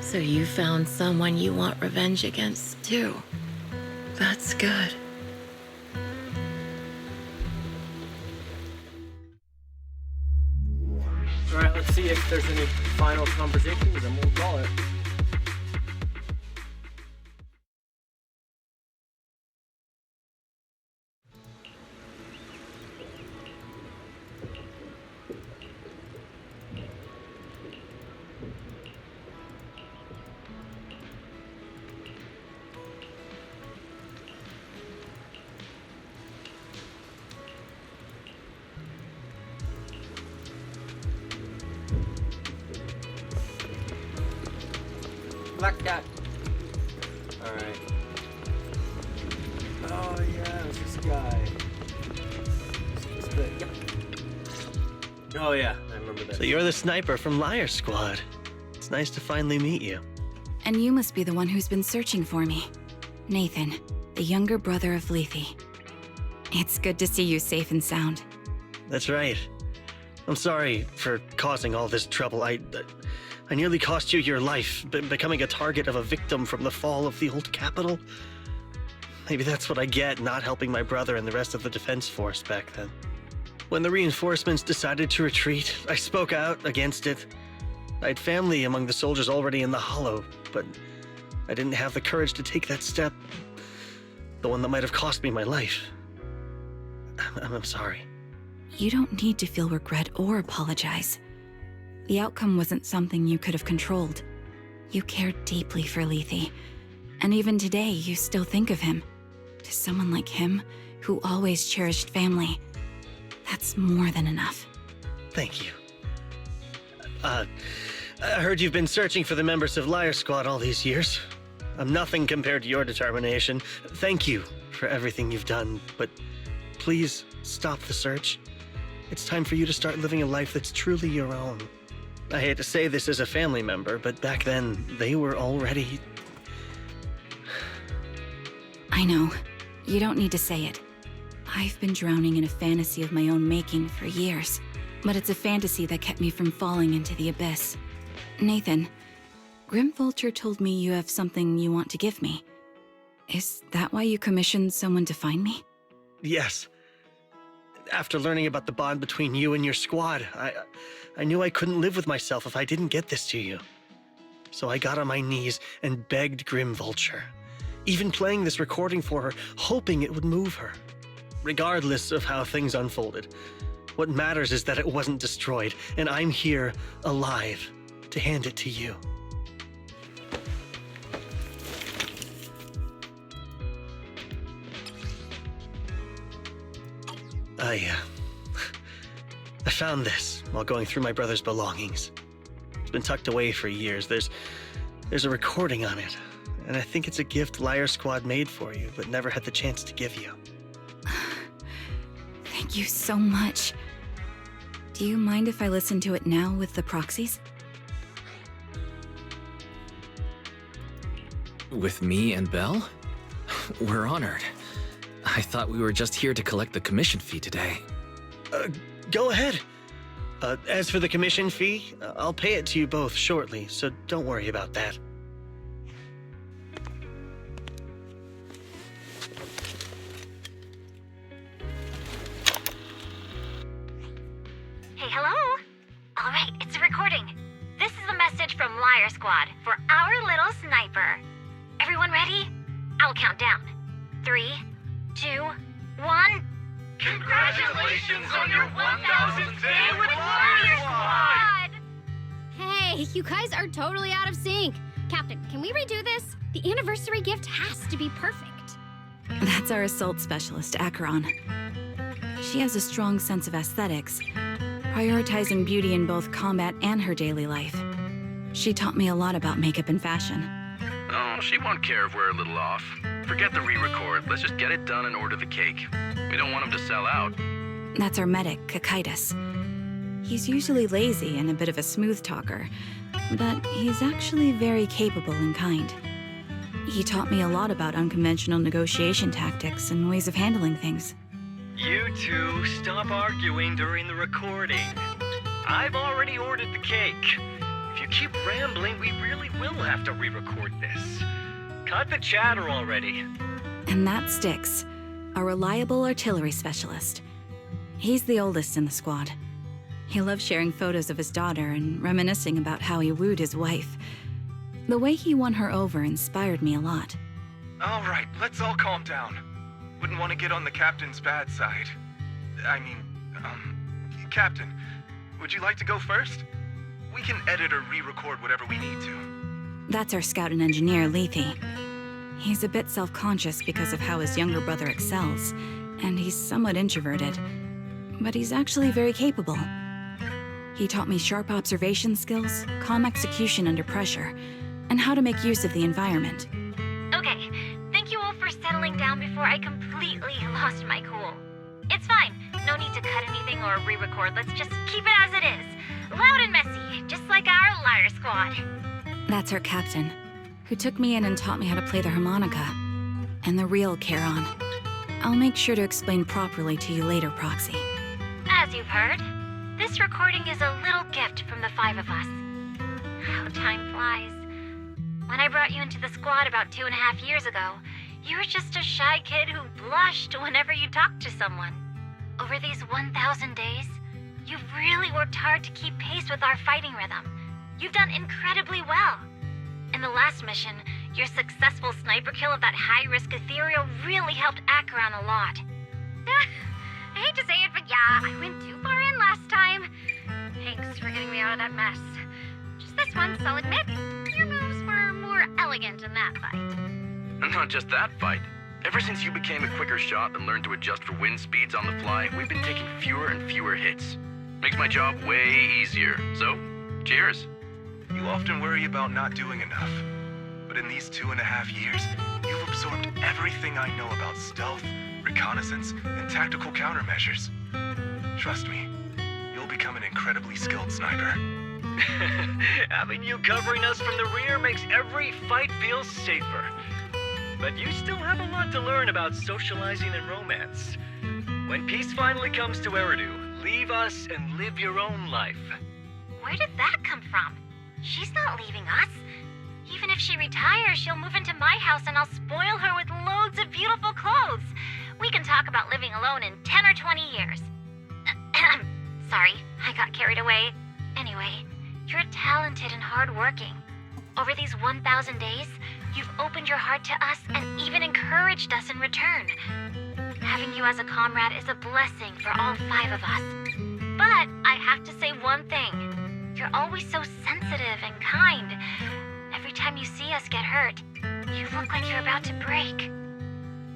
So you found someone you want revenge against, too. That's good. Alright, let's see if there's any final conversations and we'll call it. Black cat. Alright. Oh yeah, it's this guy. Yep. Oh yeah, I remember that. So you're the sniper from Liar Squad. It's nice to finally meet you. And you must be the one who's been searching for me. Nathan, the younger brother of Lethe. It's good to see you safe and sound. That's right. I'm sorry for causing all this trouble. I nearly cost you your life, becoming a target of a victim from the fall of the old capital. Maybe that's what I get not helping my brother and the rest of the defense force back then. When the reinforcements decided to retreat, I spoke out against it. I had family among the soldiers already in the Hollow, but I didn't have the courage to take that step. The one that might have cost me my life. I'm sorry. You don't need to feel regret or apologize. The outcome wasn't something you could have controlled. You cared deeply for Lethe, and even today you still think of him. To someone like him, who always cherished family, that's more than enough. Thank you. I heard you've been searching for the members of Liar Squad all these years. I'm nothing compared to your determination. Thank you for everything you've done, but please stop the search. It's time for you to start living a life that's truly your own. I hate to say this as a family member, but back then, they were already... I know. You don't need to say it. I've been drowning in a fantasy of my own making for years, but it's a fantasy that kept me from falling into the abyss. Nathan, Grim Vulture told me you have something you want to give me. Is that why you commissioned someone to find me? Yes. After learning about the bond between you and your squad, I knew I couldn't live with myself if I didn't get this to you. So I got on my knees and begged Grim Vulture, even playing this recording for her, hoping it would move her. Regardless of how things unfolded, what matters is that it wasn't destroyed, and I'm here, alive, to hand it to you. I found this while going through my brother's belongings. It's been tucked away for years. There's a recording on it, and I think it's a gift Liar Squad made for you, but never had the chance to give you. Thank you so much. Do you mind if I listen to it now with the proxies? With me and Belle? We're honored. I thought we were just here to collect the commission fee today. Go ahead. As for the commission fee, I'll pay it to you both shortly, so don't worry about that. Hey, hello? All right, it's a recording. This is a message from Liar Squad for our little sniper. Everyone ready? I'll count down. 3, 2, 1. Congratulations on your 1000th day with Liar Squad! Hey, you guys are totally out of sync. Captain, can we redo this? The anniversary gift has to be perfect. That's our assault specialist, Acheron. She has a strong sense of aesthetics, prioritizing beauty in both combat and her daily life. She taught me a lot about makeup and fashion. Oh, she won't care if we're a little off. Forget the re-record. Let's just get it done and order the cake. We don't want him to sell out. That's our medic, Kakaitis. He's usually lazy and a bit of a smooth talker, but he's actually very capable and kind. He taught me a lot about unconventional negotiation tactics and ways of handling things. You two, stop arguing during the recording. I've already ordered the cake. If you keep rambling, we really will have to re-record this. Cut the chatter already. And that's Styx, a reliable artillery specialist. He's the oldest in the squad. He loves sharing photos of his daughter and reminiscing about how he wooed his wife. The way he won her over inspired me a lot. All right, let's all calm down. Wouldn't want to get on the captain's bad side. Captain, would you like to go first? We can edit or re-record whatever we need to. That's our scout and engineer, Lethe. He's a bit self-conscious because of how his younger brother excels, and he's somewhat introverted. But he's actually very capable. He taught me sharp observation skills, calm execution under pressure, and how to make use of the environment. Okay, thank you all for settling down before I completely lost my cool. It's fine. No need to cut anything or re-record. Let's just keep it as it is. Loud and messy, just like our Liar Squad. That's our captain, who took me in and taught me how to play the harmonica. And the real Charon. I'll make sure to explain properly to you later, Proxy. As you've heard, this recording is a little gift from the 5 of us. How time flies. When I brought you into the squad about 2.5 years ago, you were just a shy kid who blushed whenever you talked to someone. Over these 1,000 days, you've really worked hard to keep pace with our fighting rhythm. You've done incredibly well. In the last mission, your successful sniper kill of that high-risk ethereal really helped Acheron a lot. I hate to say it, but yeah, I went too far in last time. Thanks for getting me out of that mess. Just this once, I'll admit, your moves were more elegant in that fight. And not just that fight. Ever since you became a quicker shot and learned to adjust for wind speeds on the fly, we've been taking fewer and fewer hits. Makes my job way easier. So, cheers. You often worry about not doing enough. But in these 2.5 years, you've absorbed everything I know about stealth, reconnaissance, and tactical countermeasures. Trust me, you'll become an incredibly skilled sniper. Having you covering us from the rear makes every fight feel safer. But you still have a lot to learn about socializing and romance. When peace finally comes to Eridu, leave us and live your own life. Where did that come from? She's not leaving us. Even if she retires, she'll move into my house and I'll spoil her with loads of beautiful clothes. We can talk about living alone in 10 or 20 years. Sorry, I got carried away. Anyway, you're talented and hardworking. Over these 1,000 days, you've opened your heart to us and even encouraged us in return. Having you as a comrade is a blessing for all 5 of us. But I have to say one thing. You're always so sensitive and kind. Every time you see us get hurt, you look like you're about to break.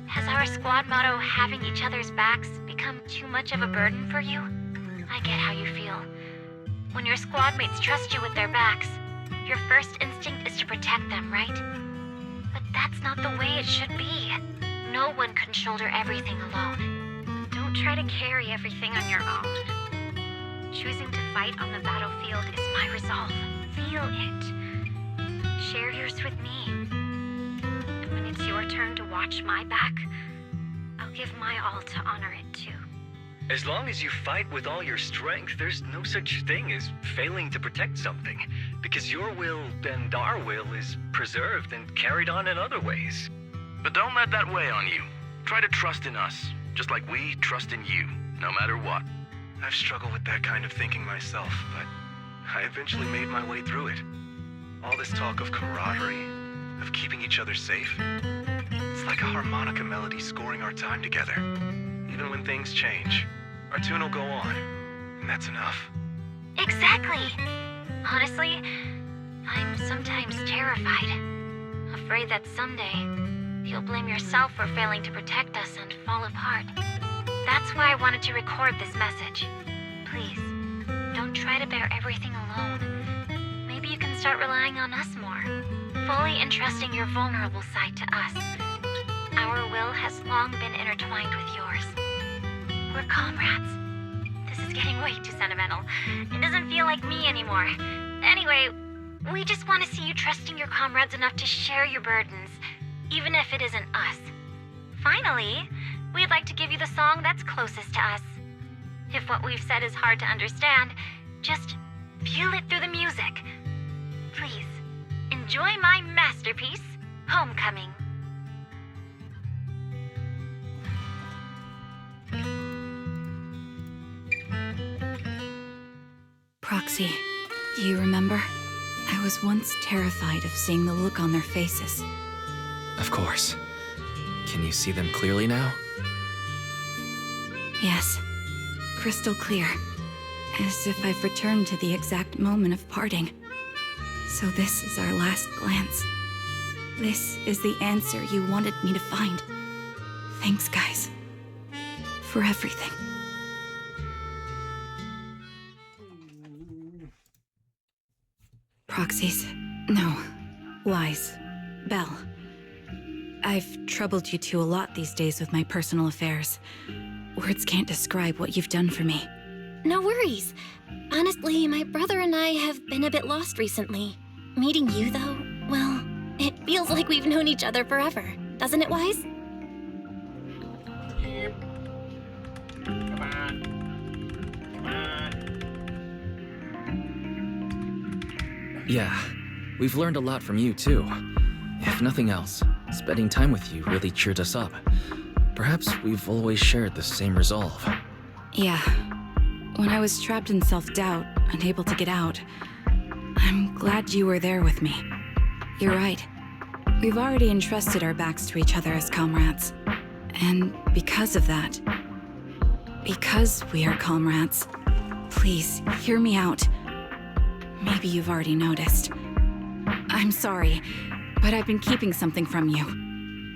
Has our squad motto, having each other's backs, become too much of a burden for you? I get how you feel. When your squad mates trust you with their backs, your first instinct is to protect them, right? But that's not the way it should be. No one can shoulder everything alone. Don't try to carry everything on your own. Choosing to fight on the battlefield is my resolve. Feel it. Share yours with me. And when it's your turn to watch my back, I'll give my all to honor it too. As long as you fight with all your strength, there's no such thing as failing to protect something, because your will and our will is preserved and carried on in other ways. But don't let that weigh on you. Try to trust in us, just like we trust in you, no matter what. I've struggled with that kind of thinking myself, but I eventually made my way through it. All this talk of camaraderie, of keeping each other safe, it's like a harmonica melody scoring our time together. Even when things change, our tune will go on, and that's enough. Exactly! Honestly, I'm sometimes terrified. Afraid that someday, you'll blame yourself for failing to protect us and fall apart. That's why I wanted to record this message. Please, don't try to bear everything alone. Maybe you can start relying on us more, fully entrusting your vulnerable side to us. Our will has long been intertwined with yours. We're comrades. This is getting way too sentimental. It doesn't feel like me anymore. Anyway, we just want to see you trusting your comrades enough to share your burdens, even if it isn't us. Finally, we'd like to give you the song that's closest to us. If what we've said is hard to understand, just feel it through the music. Please, enjoy my masterpiece, Homecoming. Proxy, do you remember? I was once terrified of seeing the look on their faces. Of course. Can you see them clearly now? Yes, crystal clear. As if I've returned to the exact moment of parting. So this is our last glance. This is the answer you wanted me to find. Thanks, guys. For everything. Proxies. No. Lies. Belle. I've troubled you two a lot these days with my personal affairs. Words can't describe what you've done for me. No worries. Honestly, my brother and I have been a bit lost recently. Meeting you, though, well, it feels like we've known each other forever. Doesn't it, Wise? Yep. Come on. Come on. Yeah, we've learned a lot from you too. If nothing else, spending time with you really cheered us up. Perhaps we've always shared the same resolve. Yeah. When I was trapped in self-doubt, unable to get out, I'm glad you were there with me. You're right. We've already entrusted our backs to each other as comrades. And because of that, because we are comrades, please, hear me out. Maybe you've already noticed. I'm sorry, but I've been keeping something from you.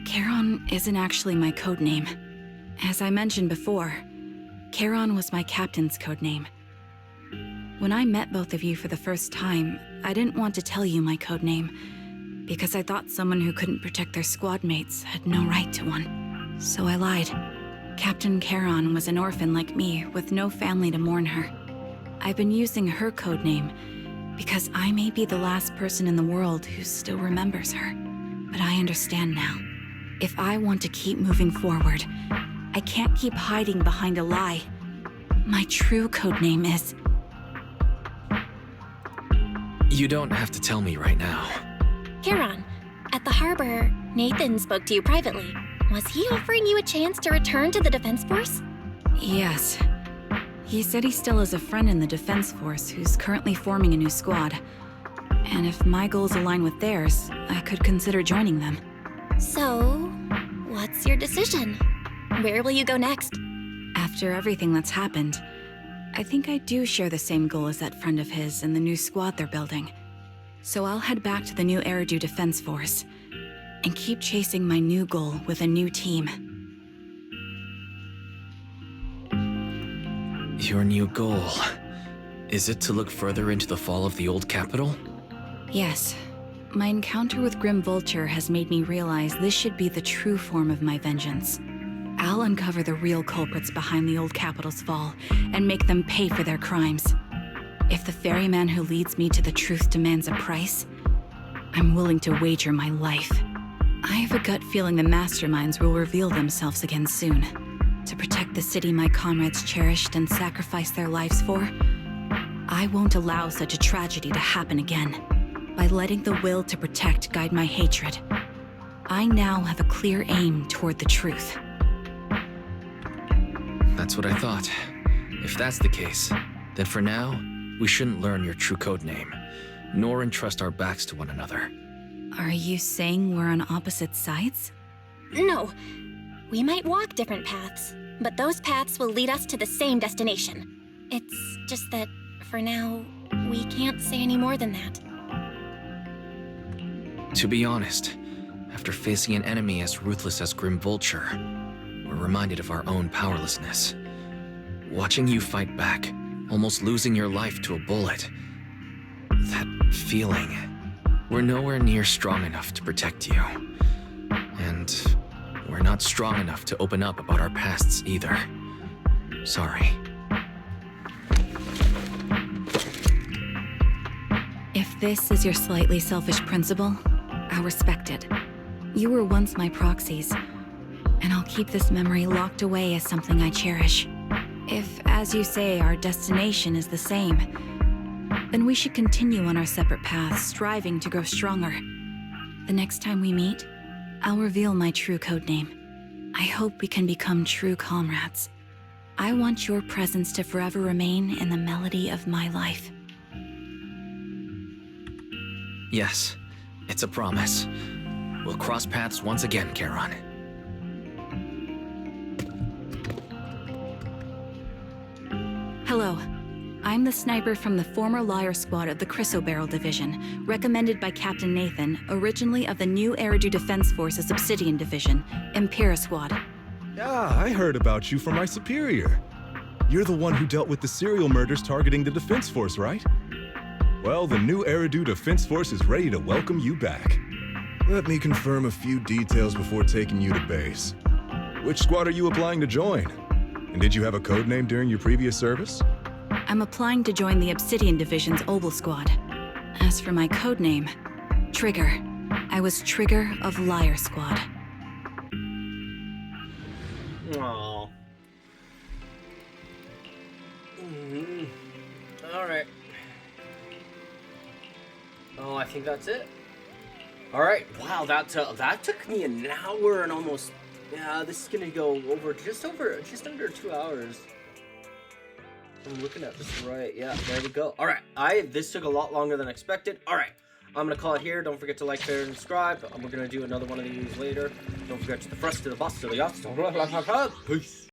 Charon isn't actually my codename. As I mentioned before, Charon was my captain's codename. When I met both of you for the first time, I didn't want to tell you my codename, because I thought someone who couldn't protect their squad mates had no right to one. So I lied. Captain Charon was an orphan like me, with no family to mourn her. I've been using her codename because I may be the last person in the world who still remembers her. But I understand now. If I want to keep moving forward, I can't keep hiding behind a lie. My true codename is... You don't have to tell me right now. Charon, at the harbor, Nathan spoke to you privately. Was he offering you a chance to return to the Defense Force? Yes. He said he still has a friend in the Defense Force who's currently forming a new squad. And if my goals align with theirs, I could consider joining them. So, what's your decision? Where will you go next? After everything that's happened, I think I do share the same goal as that friend of his and the new squad they're building. So I'll head back to the new Eridu Defense Force and keep chasing my new goal with a new team. Your new goal. Is it to look further into the fall of the old capital? Yes. My encounter with Grim Vulture has made me realize this should be the true form of my vengeance. I'll uncover the real culprits behind the old capital's fall and make them pay for their crimes. If the ferryman who leads me to the truth demands a price, I'm willing to wager my life. I have a gut feeling the masterminds will reveal themselves again soon. To protect the city my comrades cherished and sacrificed their lives for, I won't allow such a tragedy to happen again. By letting the will to protect guide my hatred, I now have a clear aim toward the truth. That's what I thought. If that's the case, then for now, we shouldn't learn your true codename, nor entrust our backs to one another. Are you saying we're on opposite sides? No. We might walk different paths, but those paths will lead us to the same destination. It's just that, for now, we can't say any more than that. To be honest, after facing an enemy as ruthless as Grim Vulture, we're reminded of our own powerlessness. Watching you fight back, almost losing your life to a bullet. That feeling. We're nowhere near strong enough to protect you. And we're not strong enough to open up about our pasts either. Sorry. If this is your slightly selfish principle, I'll respect it. You were once my proxies, and I'll keep this memory locked away as something I cherish. If, as you say, our destination is the same, then we should continue on our separate paths, striving to grow stronger. The next time we meet, I'll reveal my true codename. I hope we can become true comrades. I want your presence to forever remain in the melody of my life. Yes, it's a promise. We'll cross paths once again, Charon. Hello. I'm the sniper from the former Liar Squad of the Chrysoberyl Division, recommended by Captain Nathan, originally of the new Eridu Defense Force's Obsidian Division, Impera Squad. Ah, I heard about you from my superior. You're the one who dealt with the serial murders targeting the Defense Force, right? Well, the new Eridu Defense Force is ready to welcome you back. Let me confirm a few details before taking you to base. Which squad are you applying to join? And did you have a codename during your previous service? I'm applying to join the Obsidian Division's Oval Squad. As for my codename, Trigger. I was Trigger of Liar Squad. Aww. Alright. Oh, I think that's it. Alright, wow, that took me an hour and almost... Yeah, this is gonna go just under 2 hours. I'm looking at this right. Yeah, there we go. Alright, this took a lot longer than expected. Alright, I'm gonna call it here. Don't forget to like, share, and subscribe. We're gonna do another one of these later. Don't forget to the thrust, to the bus, to the yachts. Peace.